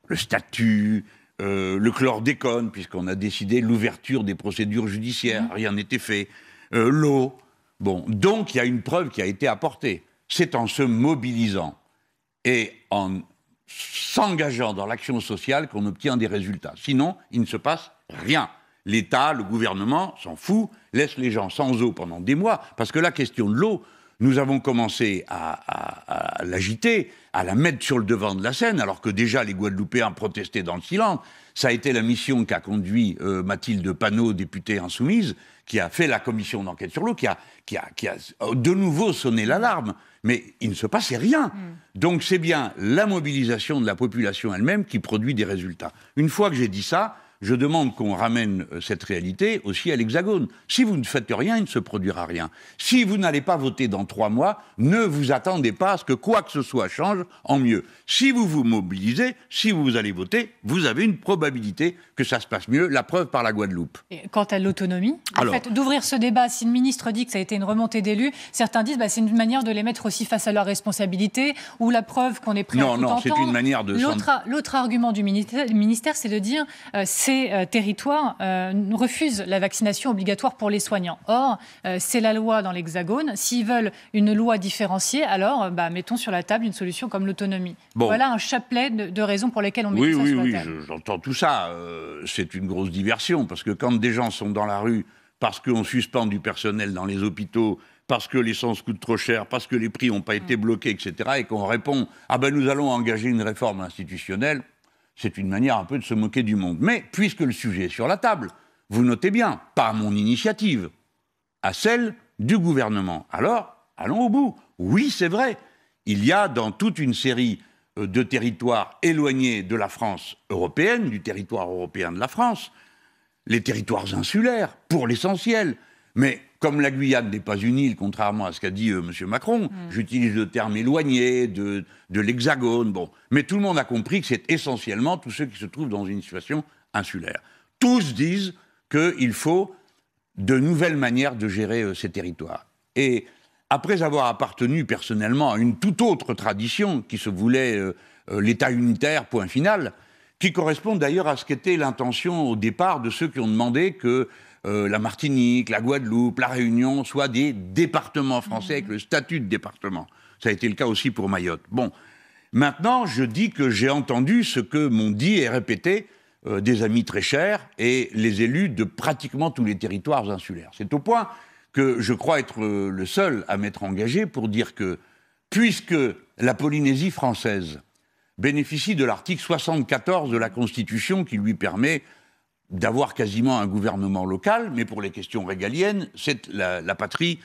le statut, le chlordécone, puisqu'on a décidé l'ouverture des procédures judiciaires, rien n'était fait, l'eau... Bon, donc il y a une preuve qui a été apportée. C'est en se mobilisant et en s'engageant dans l'action sociale qu'on obtient des résultats. Sinon, il ne se passe rien. L'État, le gouvernement s'en fout, laisse les gens sans eau pendant des mois, parce que la question de l'eau, nous avons commencé à l'agiter, à la mettre sur le devant de la scène, alors que déjà les Guadeloupéens protestaient dans le silence. Ça a été la mission qu'a conduit Mathilde Panot, députée insoumise, qui a fait la commission d'enquête sur l'eau, qui a de nouveau sonné l'alarme. Mais il ne se passait rien. Donc c'est bien la mobilisation de la population elle-même qui produit des résultats. Une fois que j'ai dit ça, je demande qu'on ramène cette réalité aussi à l'Hexagone. Si vous ne faites rien, il ne se produira rien. Si vous n'allez pas voter dans 3 mois, ne vous attendez pas à ce que quoi que ce soit change en mieux. Si vous vous mobilisez, si vous allez voter, vous avez une probabilité que ça se passe mieux. La preuve par la Guadeloupe. Et quant à l'autonomie, le fait d'ouvrir ce débat, si le ministre dit que ça a été une remontée d'élus, certains disent c'est une manière de les mettre aussi face à leurs responsabilités, ou la preuve qu'on est prêt à tout entendre. Non, c'est une manière de... L'autre argument du ministère, c'est de dire... ces territoires refusent la vaccination obligatoire pour les soignants. Or, c'est la loi dans l'Hexagone. S'ils veulent une loi différenciée, alors mettons sur la table une solution comme l'autonomie. Bon. Voilà un chapelet de raisons pour lesquelles on met ça sur la table. Oui, j'entends tout ça. C'est une grosse diversion, parce que quand des gens sont dans la rue, parce qu'on suspend du personnel dans les hôpitaux, parce que l'essence coûte trop cher, parce que les prix n'ont pas été bloqués, etc., et qu'on répond « nous allons engager une réforme institutionnelle », c'est une manière un peu de se moquer du monde. Mais, puisque le sujet est sur la table, vous notez bien, pas à mon initiative, à celle du gouvernement. Alors, allons au bout. Oui, c'est vrai, il y a dans toute une série de territoires éloignés de la France européenne, du territoire européen de la France, les territoires insulaires, pour l'essentiel. Mais comme la Guyane n'est pas une île, contrairement à ce qu'a dit M. Macron, j'utilise le terme éloigné de l'Hexagone. Bon. Mais tout le monde a compris que c'est essentiellement tous ceux qui se trouvent dans une situation insulaire. Tous disent qu'il faut de nouvelles manières de gérer ces territoires. Et après avoir appartenu personnellement à une toute autre tradition qui se voulait l'État unitaire, point final, qui correspond d'ailleurs à ce qu'était l'intention au départ de ceux qui ont demandé que la Martinique, la Guadeloupe, la Réunion soient des départements français avec le statut de département. Ça a été le cas aussi pour Mayotte. Bon, maintenant, je dis que j'ai entendu ce que m'ont dit et répété des amis très chers et les élus de pratiquement tous les territoires insulaires. C'est au point que je crois être le seul à m'être engagé pour dire que, puisque la Polynésie française bénéficie de l'article 74 de la Constitution qui lui permet d'avoir quasiment un gouvernement local, mais pour les questions régaliennes, c'est la patrie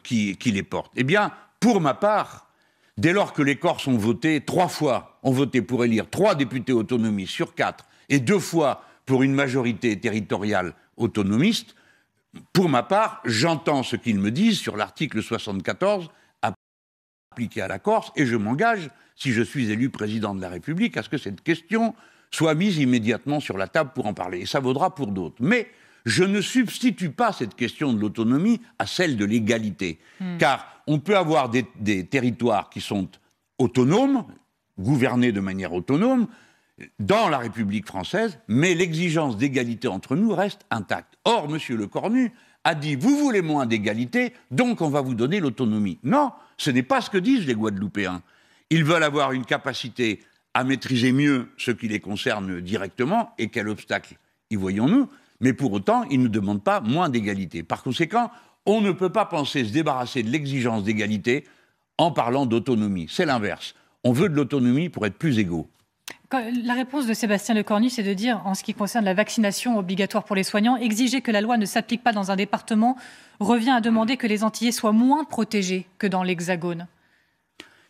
qui les porte. Eh bien, pour ma part, dès lors que les Corses ont voté 3 fois, ont voté pour élire 3 députés autonomistes sur 4, et 2 fois pour une majorité territoriale autonomiste, pour ma part, j'entends ce qu'ils me disent sur l'article 74 appliqué à la Corse, et je m'engage, si je suis élu président de la République, à ce que cette question soit mise immédiatement sur la table pour en parler. Et ça vaudra pour d'autres. Mais je ne substitue pas cette question de l'autonomie à celle de l'égalité. Car on peut avoir des territoires qui sont autonomes, gouvernés de manière autonome, dans la République française, mais l'exigence d'égalité entre nous reste intacte. Or, M. Lecornu a dit « Vous voulez moins d'égalité, donc on va vous donner l'autonomie ». Non, ce n'est pas ce que disent les Guadeloupéens. Ils veulent avoir une capacité à maîtriser mieux ce qui les concerne directement, et quel obstacle y voyons-nous, mais pour autant, ils ne demandent pas moins d'égalité. Par conséquent, on ne peut pas penser se débarrasser de l'exigence d'égalité en parlant d'autonomie. C'est l'inverse. On veut de l'autonomie pour être plus égaux. La réponse de Sébastien Lecornu, c'est de dire, en ce qui concerne la vaccination obligatoire pour les soignants, exiger que la loi ne s'applique pas dans un département revient à demander que les Antillais soient moins protégés que dans l'Hexagone.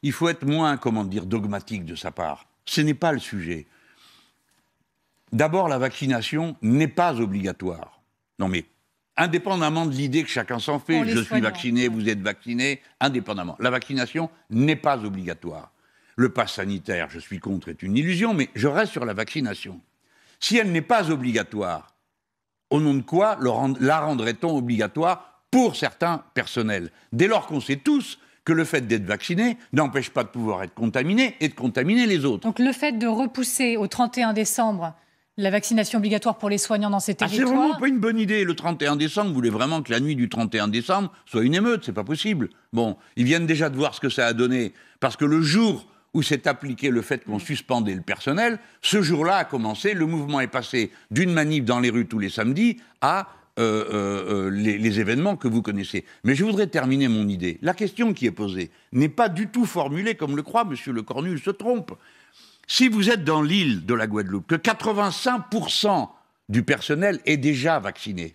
Il faut être moins, dogmatique de sa part. Ce n'est pas le sujet. D'abord, la vaccination n'est pas obligatoire. Non mais, indépendamment de l'idée que chacun s'en fait, je suis vacciné, vous êtes vacciné, indépendamment. La vaccination n'est pas obligatoire. Le pass sanitaire, je suis contre, est une illusion, mais je reste sur la vaccination. Si elle n'est pas obligatoire, au nom de quoi la rendrait-on obligatoire pour certains personnels? Dès lors qu'on sait tous que le fait d'être vacciné n'empêche pas de pouvoir être contaminé et de contaminer les autres. Donc le fait de repousser au 31 décembre la vaccination obligatoire pour les soignants dans ces territoires... c'est vraiment pas une bonne idée. Le 31 décembre, vous voulez vraiment que la nuit du 31 décembre soit une émeute? C'est pas possible. Bon, ils viennent déjà de voir ce que ça a donné. Parce que le jour où s'est appliqué le fait qu'on suspendait le personnel, ce jour-là a commencé, le mouvement est passé d'une manif dans les rues tous les samedis à les événements que vous connaissez. Mais je voudrais terminer mon idée. La question qui est posée n'est pas du tout formulée comme le croit M. Le Cornu, il se trompe. Si vous êtes dans l'île de la Guadeloupe, que 85% du personnel est déjà vacciné,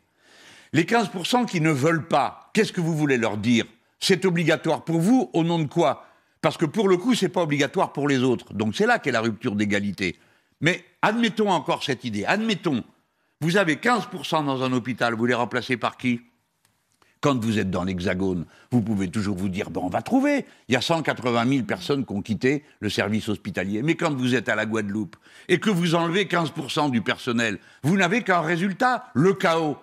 les 15% qui ne veulent pas, qu'est-ce que vous voulez leur dire? C'est obligatoire pour vous, au nom de quoi? Parce que pour le coup, c'est pas obligatoire pour les autres. Donc c'est là qu'est la rupture d'égalité. Mais admettons encore cette idée. Admettons, vous avez 15% dans un hôpital, vous les remplacez par qui? Quand vous êtes dans l'Hexagone, vous pouvez toujours vous dire, on va trouver. Il y a 180 000 personnes qui ont quitté le service hospitalier. Mais quand vous êtes à la Guadeloupe et que vous enlevez 15% du personnel, vous n'avez qu'un résultat, le chaos.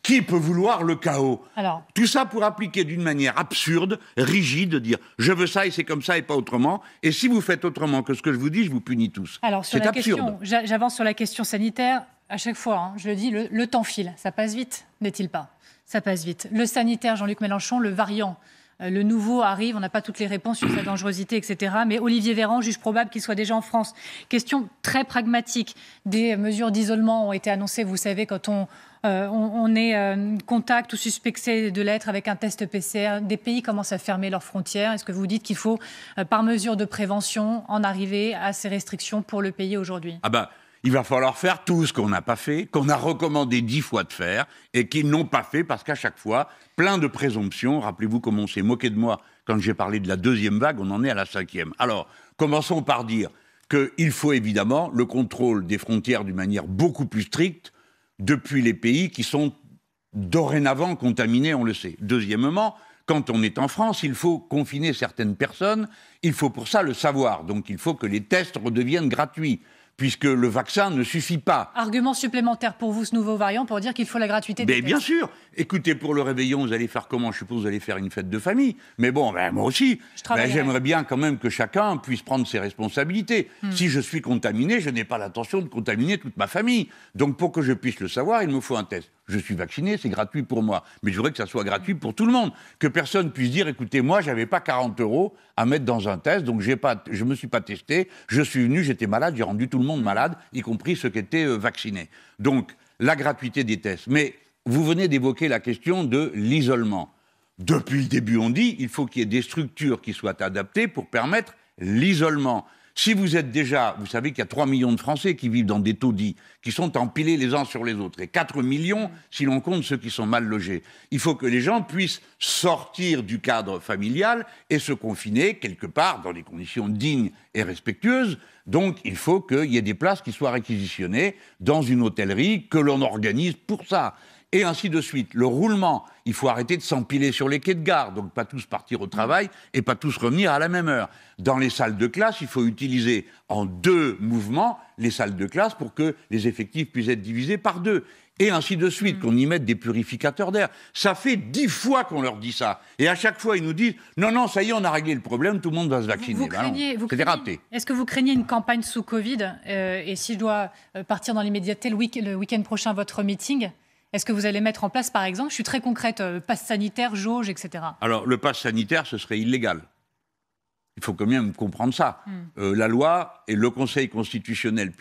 Qui peut vouloir le chaos? Alors, tout ça pour appliquer d'une manière absurde, rigide, dire je veux ça et c'est comme ça et pas autrement. Et si vous faites autrement que ce que je vous dis, je vous punis tous. Alors, sur la question, j'avance sur la question sanitaire. À chaque fois, je le dis, le temps file. Ça passe vite, n'est-il pas? Ça passe vite. Le sanitaire, Jean-Luc Mélenchon, le variant, le nouveau arrive, on n'a pas toutes les réponses sur sa dangerosité, etc. Mais Olivier Véran juge probable qu'il soit déjà en France. Question très pragmatique. Des mesures d'isolement ont été annoncées, vous savez, quand on est contact ou suspecté de l'être avec un test PCR. Des pays commencent à fermer leurs frontières. Est-ce que vous dites qu'il faut, par mesure de prévention, en arriver à ces restrictions pour le pays aujourd'hui? Il va falloir faire tout ce qu'on n'a pas fait, qu'on a recommandé 10 fois de faire, et qu'ils n'ont pas fait, parce qu'à chaque fois, plein de présomptions. Rappelez-vous comment on s'est moqué de moi quand j'ai parlé de la 2e vague, on en est à la 5e. Alors, commençons par dire qu'il faut évidemment le contrôle des frontières d'une manière beaucoup plus stricte depuis les pays qui sont dorénavant contaminés, on le sait. Deuxièmement, quand on est en France, il faut confiner certaines personnes, il faut pour ça le savoir. Donc il faut que les tests redeviennent gratuits, puisque le vaccin ne suffit pas. Argument supplémentaire pour vous, ce nouveau variant, pour dire qu'il faut la gratuité des tests. Bien sûr. Écoutez, pour le réveillon, vous allez faire comment? Je suppose que vous allez faire une fête de famille. Mais bon, moi aussi, j'aimerais bien quand même que chacun puisse prendre ses responsabilités. Si je suis contaminé, je n'ai pas l'intention de contaminer toute ma famille. Donc pour que je puisse le savoir, il me faut un test. Je suis vacciné, c'est gratuit pour moi. Mais je voudrais que ça soit gratuit pour tout le monde. Que personne puisse dire, écoutez, moi, j'avais pas 40 € à mettre dans un test, donc je me suis pas testé, je suis venu, j'étais malade, j'ai rendu tout le monde malade, y compris ceux qui étaient vaccinés. Donc, la gratuité des tests. Mais vous venez d'évoquer la question de l'isolement. Depuis le début, on dit, il faut qu'il y ait des structures qui soient adaptées pour permettre l'isolement. Si vous êtes déjà, vous savez qu'il y a 3 millions de Français qui vivent dans des taudis, qui sont empilés les uns sur les autres, et 4 millions si l'on compte ceux qui sont mal logés. Il faut que les gens puissent sortir du cadre familial et se confiner quelque part dans des conditions dignes et respectueuses. Donc il faut qu'il y ait des places qui soient réquisitionnées dans une hôtellerie que l'on organise pour ça. Et ainsi de suite. Le roulement, il faut arrêter de s'empiler sur les quais de gare, donc pas tous partir au travail et pas tous revenir à la même heure. Dans les salles de classe, il faut utiliser en 2 mouvements les salles de classe pour que les effectifs puissent être divisés par 2. Et ainsi de suite, qu'on y mette des purificateurs d'air. Ça fait 10 fois qu'on leur dit ça. Et à chaque fois, ils nous disent « Non, ça y est, on a réglé le problème, tout le monde va se vacciner ». C'était raté. Est-ce que vous craignez une campagne sous Covid et si je dois partir dans l'immédiateté, le week-end prochain, votre meeting, est-ce que vous allez mettre en place, par exemple, je suis très concrète, passe sanitaire, jauge, etc. Alors, le passe sanitaire, ce serait illégal. Il faut quand même comprendre ça. La loi et le Conseil constitutionnel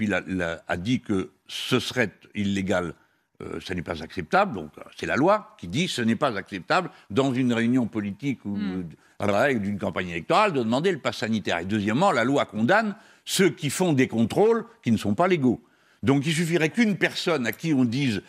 a dit que ce serait illégal. Ce n'est pas acceptable. Donc, c'est la loi qui dit que ce n'est pas acceptable dans une réunion politique ou d'une campagne électorale de demander le passe sanitaire. Et deuxièmement, la loi condamne ceux qui font des contrôles qui ne sont pas légaux. Donc il suffirait qu'une personne à qui on dise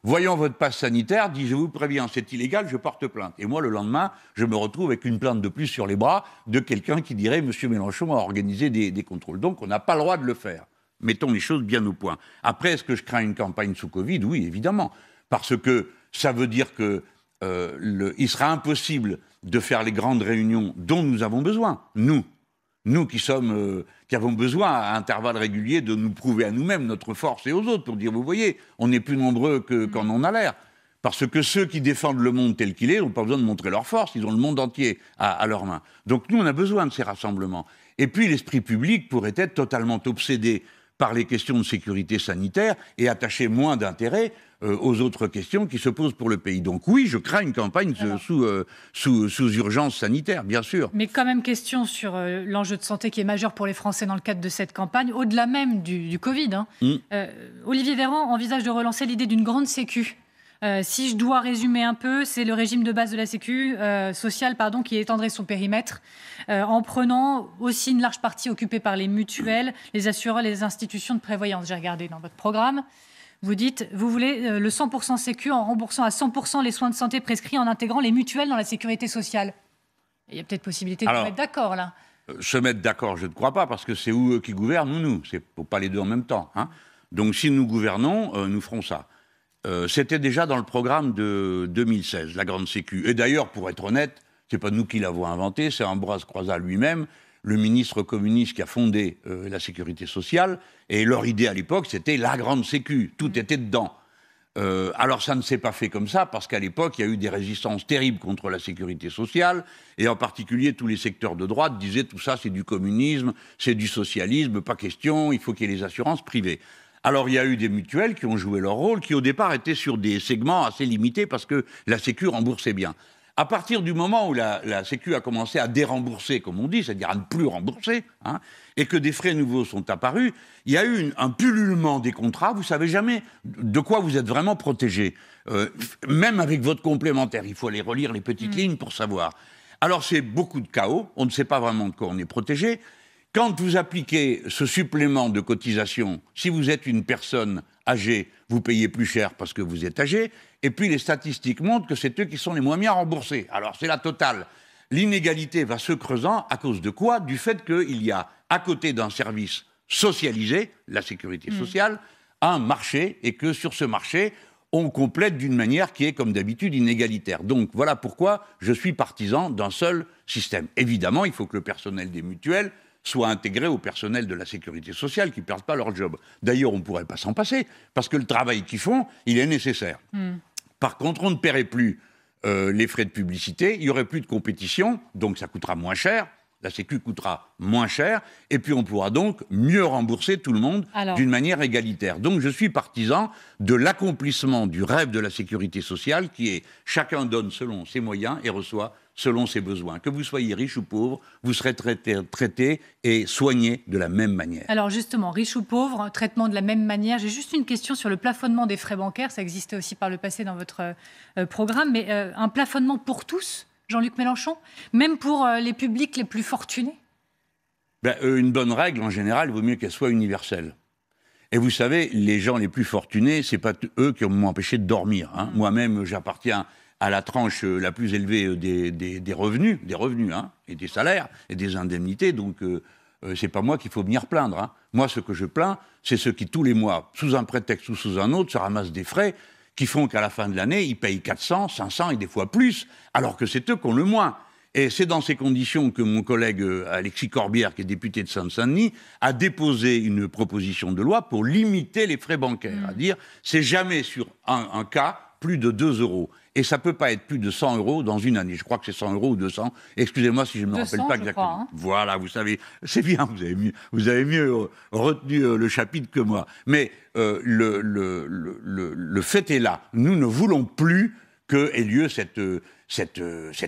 voyons votre passe sanitaire, dit je vous préviens, c'est illégal, je porte plainte. Et moi, le lendemain, je me retrouve avec une plainte de plus sur les bras de quelqu'un qui dirait monsieur Mélenchon a organisé des contrôles. Donc on n'a pas le droit de le faire. Mettons les choses bien au point. Après, est-ce que je crains une campagne sous Covid? Oui, évidemment. Parce que ça veut dire que il sera impossible de faire les grandes réunions dont nous avons besoin, nous qui avons besoin à intervalles réguliers de nous prouver à nous-mêmes notre force et aux autres pour dire, vous voyez, on est plus nombreux qu'en on a l'air. Parce que ceux qui défendent le monde tel qu'il est n'ont pas besoin de montrer leur force, ils ont le monde entier à leurs mains. Donc nous, on a besoin de ces rassemblements. Et puis l'esprit public pourrait être totalement obsédé par les questions de sécurité sanitaire et attacher moins d'intérêt aux autres questions qui se posent pour le pays. Donc oui, je crains une campagne sous urgence sanitaire, bien sûr. Mais quand même question sur l'enjeu de santé qui est majeur pour les Français dans le cadre de cette campagne, au-delà même du Covid. Olivier Véran envisage de relancer l'idée d'une grande sécu. Si je dois résumer un peu, c'est le régime de base de la sécu sociale qui étendrait son périmètre en prenant aussi une large partie occupée par les mutuelles, les assureurs, les institutions de prévoyance. J'ai regardé dans votre programme. Vous dites, vous voulez le 100% sécu en remboursant à 100% les soins de santé prescrits en intégrant les mutuelles dans la sécurité sociale. Il y a peut-être possibilité de se mettre d'accord là. Se mettre d'accord, je ne crois pas, parce que c'est eux qui gouvernent ou nous. C'est pas les deux en même temps. Donc si nous gouvernons, nous ferons ça. C'était déjà dans le programme de 2016, la Grande Sécu. Et d'ailleurs, pour être honnête, c'est pas nous qui l'avons inventé, c'est Ambroise Croizat lui-même, le ministre communiste qui a fondé la sécurité sociale. Et leur idée à l'époque, c'était la Grande Sécu. Tout était dedans. Alors ça ne s'est pas fait comme ça, parce qu'à l'époque, il y a eu des résistances terribles contre la sécurité sociale, et en particulier tous les secteurs de droite disaient tout ça c'est du communisme, c'est du socialisme, pas question, il faut qu'il y ait les assurances privées. Alors il y a eu des mutuelles qui ont joué leur rôle, qui au départ étaient sur des segments assez limités, parce que la Sécu remboursait bien. À partir du moment où la Sécu a commencé à dérembourser, comme on dit, c'est-à-dire à ne plus rembourser, et que des frais nouveaux sont apparus, il y a eu un pullulement des contrats, vous ne savez jamais de quoi vous êtes vraiment protégé. Même avec votre complémentaire, il faut aller relire les petites lignes pour savoir. Alors c'est beaucoup de chaos, on ne sait pas vraiment de quoi on est protégé. Quand vous appliquez ce supplément de cotisation, si vous êtes une personne âgée, vous payez plus cher parce que vous êtes âgé, et puis les statistiques montrent que c'est eux qui sont les moins bien remboursés. Alors c'est la totale. L'inégalité va se creusant à cause de quoi ? Du fait qu'il y a, à côté d'un service socialisé, la sécurité sociale, un marché, et que sur ce marché, on complète d'une manière qui est, comme d'habitude, inégalitaire. Donc voilà pourquoi je suis partisan d'un seul système. Évidemment, il faut que le personnel des mutuelles soit intégré au personnel de la sécurité sociale, qui ne perdent pas leur job. D'ailleurs, on ne pourrait pas s'en passer, parce que le travail qu'ils font, il est nécessaire. Par contre, on ne paierait plus les frais de publicité, il n'y aurait plus de compétition, donc ça coûtera moins cher, la Sécu coûtera moins cher, et puis on pourra donc mieux rembourser tout le monde d'une manière égalitaire. Donc je suis partisan de l'accomplissement du rêve de la sécurité sociale, qui est chacun donne selon ses moyens et reçoit selon ses besoins. Que vous soyez riche ou pauvre, vous serez traité et soigné de la même manière. Alors justement, riche ou pauvre, traitement de la même manière. J'ai juste une question sur le plafonnement des frais bancaires. Ça existait aussi par le passé dans votre programme, mais un plafonnement pour tous, Jean-Luc Mélenchon, même pour les publics les plus fortunés ? Une bonne règle, en général, il vaut mieux qu'elle soit universelle. Et vous savez, les gens les plus fortunés, c'est pas eux qui m'ont empêché de dormir. Moi-même, j'appartiens à la tranche la plus élevée des revenus, et des salaires, et des indemnités, donc c'est pas moi qu'il faut venir plaindre. Moi, ce que je plains, c'est ceux qui, tous les mois, sous un prétexte ou sous un autre, se ramassent des frais qui font qu'à la fin de l'année, ils payent 400, 500 et des fois plus, alors que c'est eux qui ont le moins. Et c'est dans ces conditions que mon collègue Alexis Corbière, qui est député de Seine-Saint-Denis, a déposé une proposition de loi pour limiter les frais bancaires. À dire, c'est jamais sur un cas plus de 2 euros. Et ça ne peut pas être plus de 100 euros dans une année. Je crois que c'est 100 euros ou 200. Excusez-moi si je ne me rappelle pas exactement. Voilà, vous savez, c'est bien, vous avez mieux retenu le chapitre que moi. Mais le fait est là. Nous ne voulons plus qu'ait lieu cet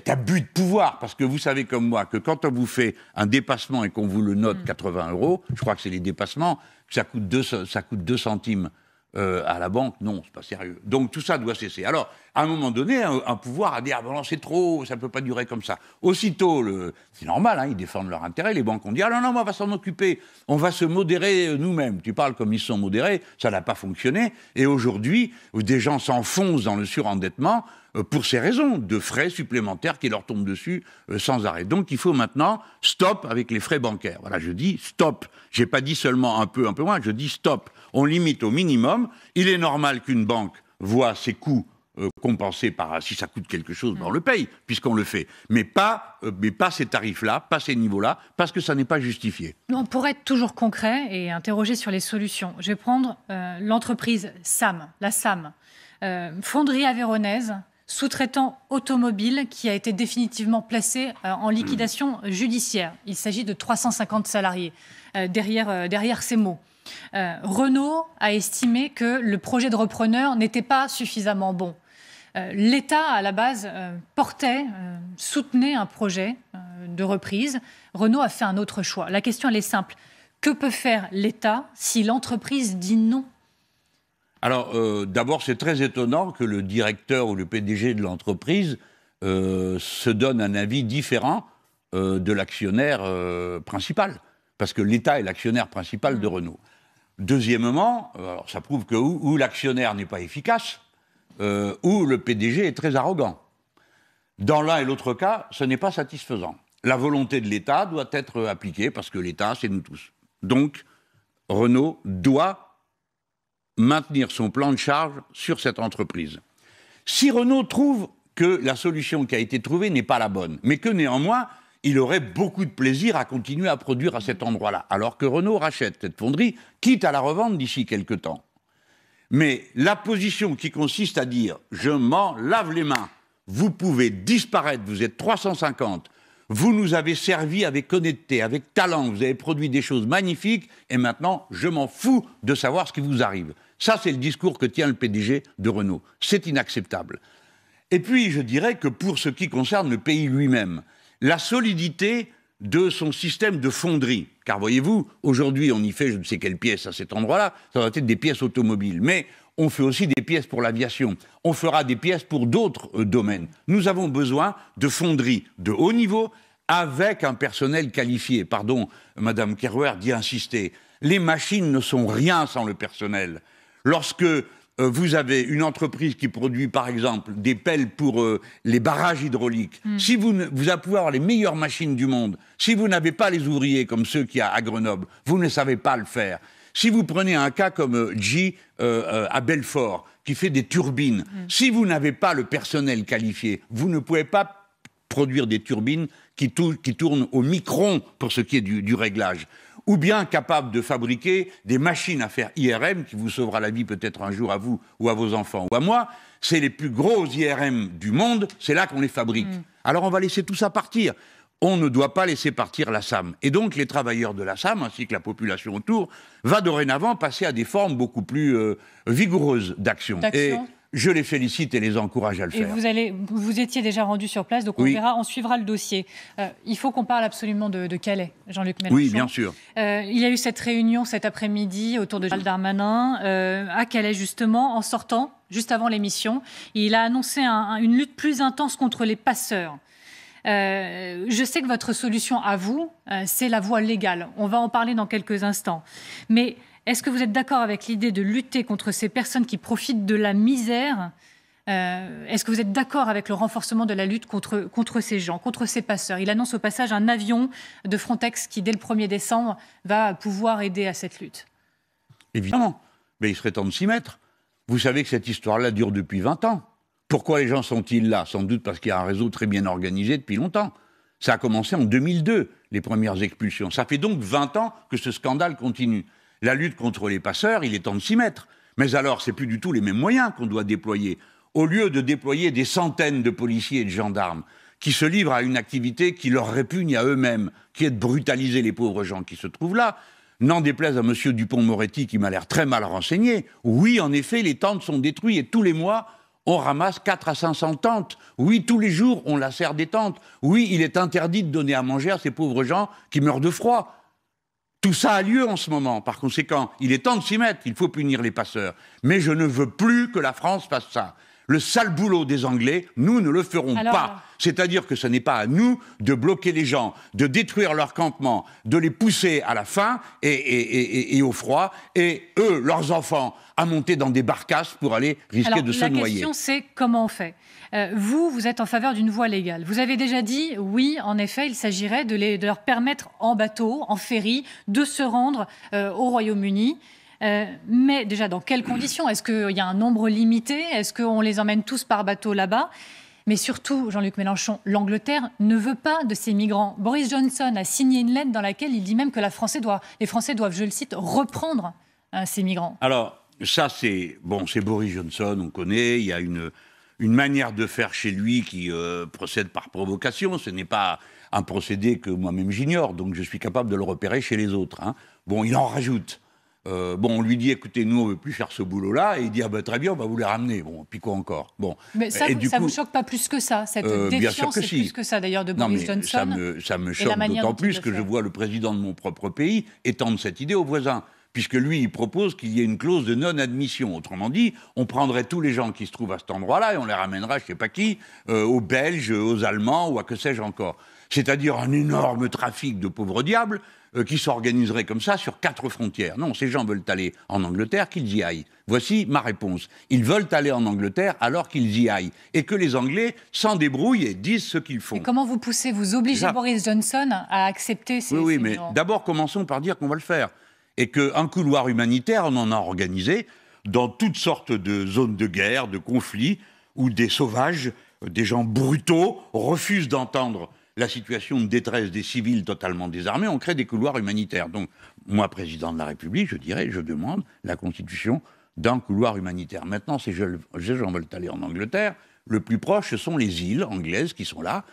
abus de pouvoir. Parce que vous savez comme moi que quand on vous fait un dépassement et qu'on vous le note 80 euros, je crois que c'est les dépassements, ça coûte 2 centimes. À la banque, non, c'est pas sérieux. Donc tout ça doit cesser. Alors, à un moment donné, un pouvoir a dit « Ah ben non, c'est trop, ça ne peut pas durer comme ça ». Aussitôt, c'est normal, ils défendent leur intérêt, les banques ont dit « Ah non, on va s'en occuper, on va se modérer nous-mêmes ». Tu parles comme ils sont modérés, ça n'a pas fonctionné. Et aujourd'hui, des gens s'enfoncent dans le surendettement pour ces raisons de frais supplémentaires qui leur tombent dessus sans arrêt. Donc il faut maintenant stop avec les frais bancaires. Voilà, je dis stop. J'ai pas dit seulement un peu moins, je dis stop. On limite au minimum. Il est normal qu'une banque voit ses coûts compenser par si ça coûte quelque chose, on le paye, puisqu'on le fait. Mais pas ces tarifs-là, pas ces niveaux-là, parce que ça n'est pas justifié. On pourrait être toujours concret et interroger sur les solutions. Je vais prendre l'entreprise SAM, la SAM, fonderie avéronaise, sous-traitant automobile qui a été définitivement placé en liquidation judiciaire. Il s'agit de 350 salariés derrière ces mots. Renault a estimé que le projet de repreneur n'était pas suffisamment bon. L'État, à la base, soutenait un projet de reprise. Renault a fait un autre choix. La question, elle est simple. Que peut faire l'État si l'entreprise dit non ? Alors, d'abord, c'est très étonnant que le directeur ou le PDG de l'entreprise se donne un avis différent de l'actionnaire principal, parce que l'État est l'actionnaire principal de Renault. Deuxièmement, alors ça prouve que ou l'actionnaire n'est pas efficace, ou le PDG est très arrogant. Dans l'un et l'autre cas, ce n'est pas satisfaisant. La volonté de l'État doit être appliquée, parce que l'État, c'est nous tous. Donc, Renault doit maintenir son plan de charge sur cette entreprise. Si Renault trouve que la solution qui a été trouvée n'est pas la bonne, mais que néanmoins, il aurait beaucoup de plaisir à continuer à produire à cet endroit-là, alors que Renault rachète cette fonderie, quitte à la revendre d'ici quelque temps. Mais la position qui consiste à dire « je m'en lave les mains, vous pouvez disparaître, vous êtes 350, vous nous avez servi avec honnêteté, avec talent, vous avez produit des choses magnifiques, et maintenant, je m'en fous de savoir ce qui vous arrive. » Ça, c'est le discours que tient le PDG de Renault. C'est inacceptable. Et puis, je dirais que pour ce qui concerne le pays lui-même, la solidité de son système de fonderie, car voyez-vous, aujourd'hui, on y fait je ne sais quelle pièce à cet endroit-là, ça doit être des pièces automobiles, mais on fait aussi des pièces pour l'aviation, on fera des pièces pour d'autres domaines. Nous avons besoin de fonderies de haut niveau, avec un personnel qualifié. Pardon, Madame Kerouer d'y insister. Les machines ne sont rien sans le personnel. Lorsque vous avez une entreprise qui produit, par exemple, des pelles pour les barrages hydrauliques, si vous pouvez avoir les meilleures machines du monde, si vous n'avez pas les ouvriers comme ceux qu'il y a à Grenoble, vous ne savez pas le faire. Si vous prenez un cas comme G à Belfort, qui fait des turbines, si vous n'avez pas le personnel qualifié, vous ne pouvez pas produire des turbines qui tournent au micron pour ce qui est du réglage. Ou bien capable de fabriquer des machines à faire IRM, qui vous sauvera la vie peut-être un jour à vous ou à vos enfants ou à moi. C'est les plus gros IRM du monde, c'est là qu'on les fabrique. Alors on va laisser tout ça partir. On ne doit pas laisser partir la SAM. Et donc les travailleurs de la SAM, ainsi que la population autour, va dorénavant passer à des formes beaucoup plus vigoureuses d'action. Et je les félicite et les encourage à le faire. Et vous étiez déjà rendu sur place, donc on verra, on suivra le dossier. Il faut qu'on parle absolument de Calais, Jean-Luc Mélenchon. Oui, bien sûr. Il y a eu cette réunion cet après-midi autour de Gérald Darmanin, à Calais justement, en sortant, juste avant l'émission. Il a annoncé une lutte plus intense contre les passeurs. Je sais que votre solution à vous, c'est la voie légale. On va en parler dans quelques instants. Mais est-ce que vous êtes d'accord avec l'idée de lutter contre ces personnes qui profitent de la misère ? Est-ce que vous êtes d'accord avec le renforcement de la lutte contre ces gens, contre ces passeurs ? Il annonce au passage un avion de Frontex qui, dès le 1er décembre, va pouvoir aider à cette lutte. Évidemment, mais il serait temps de s'y mettre. Vous savez que cette histoire-là dure depuis 20 ans. Pourquoi les gens sont-ils là ? Sans doute parce qu'il y a un réseau très bien organisé depuis longtemps. Ça a commencé en 2002, les premières expulsions. Ça fait donc 20 ans que ce scandale continue. La lutte contre les passeurs, il est temps de s'y mettre. Mais alors, c'est plus du tout les mêmes moyens qu'on doit déployer. Au lieu de déployer des centaines de policiers et de gendarmes qui se livrent à une activité qui leur répugne à eux-mêmes, qui est de brutaliser les pauvres gens qui se trouvent là, n'en déplaise à M. Dupond-Moretti qui m'a l'air très mal renseigné, oui, en effet, les tentes sont détruites et tous les mois, on ramasse 4 à 500 tentes. Oui, tous les jours, on lacère des tentes. Oui, il est interdit de donner à manger à ces pauvres gens qui meurent de froid. Tout ça a lieu en ce moment. Par conséquent, il est temps de s'y mettre. Il faut punir les passeurs. Mais je ne veux plus que la France fasse ça. Le sale boulot des Anglais, nous ne le ferons pas. C'est-à-dire que ce n'est pas à nous de bloquer les gens, de détruire leur campement, de les pousser à la faim et au froid, et eux, leurs enfants, à monter dans des barcasses pour aller risquer de se noyer. La question, c'est comment on fait ? Vous êtes en faveur d'une voie légale. Vous avez déjà dit, oui, en effet, il s'agirait de leur permettre en bateau, en ferry, de se rendre au Royaume-Uni. Mais déjà, dans quelles conditions? Est-ce qu'il y a un nombre limité? Est-ce qu'on les emmène tous par bateau là-bas? Mais surtout, Jean-Luc Mélenchon, l'Angleterre ne veut pas de ces migrants. Boris Johnson a signé une lettre dans laquelle il dit même que les Français doivent, je le cite, reprendre ces migrants. Alors, ça, c'est Boris Johnson, on connaît. Il y a une manière de faire chez lui qui procède par provocation. Ce n'est pas un procédé que moi-même j'ignore, donc je suis capable de le repérer chez les autres. Hein. Bon, il en rajoute. On lui dit, écoutez, nous, on ne veut plus faire ce boulot-là. Et il dit, très bien, on va vous les ramener. Bon, puis quoi encore? Bon. Mais ça ne vous choque pas plus que ça? Cette défiance, c'est plus que ça, d'ailleurs, de Boris Johnson. Ça me choque d'autant plus que je vois le président de mon propre pays étendre cette idée aux voisins. Puisque lui, il propose qu'il y ait une clause de non-admission. Autrement dit, on prendrait tous les gens qui se trouvent à cet endroit-là et on les ramènerait, je ne sais pas qui, aux Belges, aux Allemands ou à que sais-je encore. C'est-à-dire un énorme trafic de pauvres diables qui s'organiserait comme ça sur 4 frontières. Non, ces gens veulent aller en Angleterre, qu'ils y aillent. Voici ma réponse. Ils veulent aller en Angleterre alors qu'ils y aillent. Et que les Anglais s'en débrouillent et disent ce qu'ils font. Et comment vous obligez Boris Johnson à accepter ces Oui, mais d'abord, commençons par dire qu'on va le faire. Et qu'un couloir humanitaire, on en a organisé dans toutes sortes de zones de guerre, de conflits, où des sauvages, des gens brutaux, refusent d'entendre la situation de détresse des civils totalement désarmés. On crée des couloirs humanitaires. Donc, moi, président de la République, je demande la constitution d'un couloir humanitaire. Maintenant, ces gens veulent aller en Angleterre. Le plus proche, ce sont les îles anglaises qui sont là,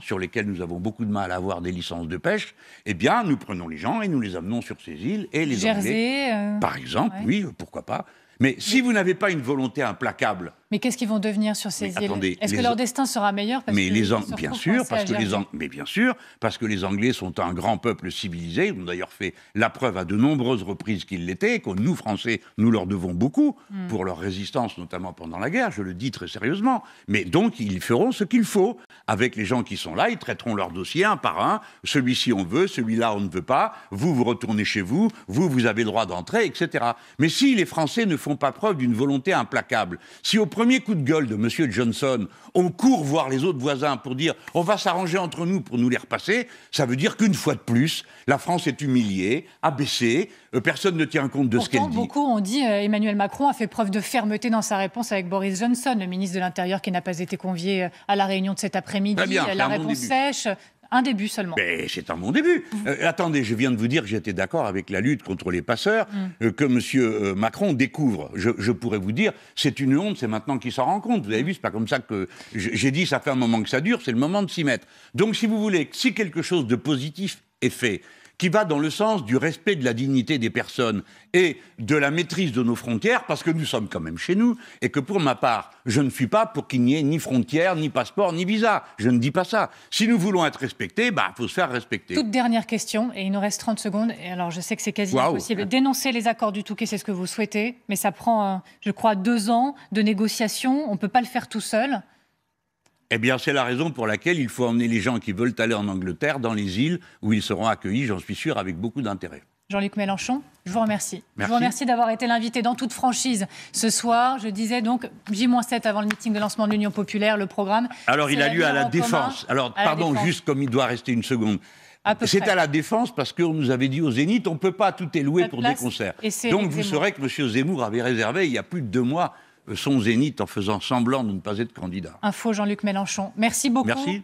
sur lesquelles nous avons beaucoup de mal à avoir des licences de pêche. Eh bien, nous prenons les gens et nous les amenons sur ces îles. Et les Jersey, Anglais, par exemple, oui, pourquoi pas. Mais si vous n'avez pas une volonté implacable... Mais qu'est-ce qu'ils vont devenir sur ces îles? Est-ce que leur destin sera meilleur bien sûr, parce que les Anglais sont un grand peuple civilisé. Ils ont d'ailleurs fait la preuve à de nombreuses reprises qu'ils l'étaient, et que nous, Français, nous leur devons beaucoup pour leur résistance, notamment pendant la guerre, je le dis très sérieusement. Mais donc, ils feront ce qu'il faut. Avec les gens qui sont là, ils traiteront leur dossier un par un. Celui-ci, on veut, celui-là, on ne veut pas. Vous retournez chez vous. Vous avez le droit d'entrer, etc. Mais si les Français ne font pas preuve d'une volonté implacable, si au premier coup de gueule de M. Johnson, on court voir les autres voisins pour dire « on va s'arranger entre nous pour nous les repasser », ça veut dire qu'une fois de plus, la France est humiliée, abaissée, personne ne tient compte de ce qu'elle dit. Pourtant, beaucoup ont dit Emmanuel Macron a fait preuve de fermeté dans sa réponse avec Boris Johnson, le ministre de l'Intérieur qui n'a pas été convié à la réunion de cet après-midi. La réponse sèche. Un début seulement. Mais c'est un bon début. Attendez, je viens de vous dire que j'étais d'accord avec la lutte contre les passeurs que M. Macron découvre. Je pourrais vous dire, c'est une honte, c'est maintenant qu'il s'en rend compte. Vous avez vu, c'est pas comme ça que... J'ai dit, ça fait un moment que ça dure, c'est le moment de s'y mettre. Donc, si vous voulez, si quelque chose de positif est fait, qui va dans le sens du respect de la dignité des personnes et de la maîtrise de nos frontières, parce que nous sommes quand même chez nous, et que pour ma part, je ne suis pas pour qu'il n'y ait ni frontières, ni passeport, ni visa. Je ne dis pas ça. Si nous voulons être respectés, il faut se faire respecter. Toute dernière question, et il nous reste 30 secondes, et alors je sais que c'est quasi impossible. Dénoncer les accords du Touquet, c'est ce que vous souhaitez, mais ça prend, je crois, 2 ans de négociations. On ne peut pas le faire tout seul. Eh bien, c'est la raison pour laquelle il faut emmener les gens qui veulent aller en Angleterre dans les îles où ils seront accueillis, j'en suis sûr, avec beaucoup d'intérêt. Jean-Luc Mélenchon, je vous remercie. Merci. Je vous remercie d'avoir été l'invité dans toute franchise ce soir. Je disais donc J-7 avant le meeting de lancement de l'Union populaire, le programme. Alors, il a lieu à la Défense. Alors, pardon, juste comme il doit rester une seconde. C'est à la Défense parce qu'on nous avait dit au Zénith, on ne peut pas tout élouer pour des concerts. Donc, vous saurez que M. Zemmour avait réservé, il y a plus de 2 mois, son Zénith en faisant semblant de ne pas être candidat. Un faux Jean-Luc Mélenchon. Merci beaucoup. Merci.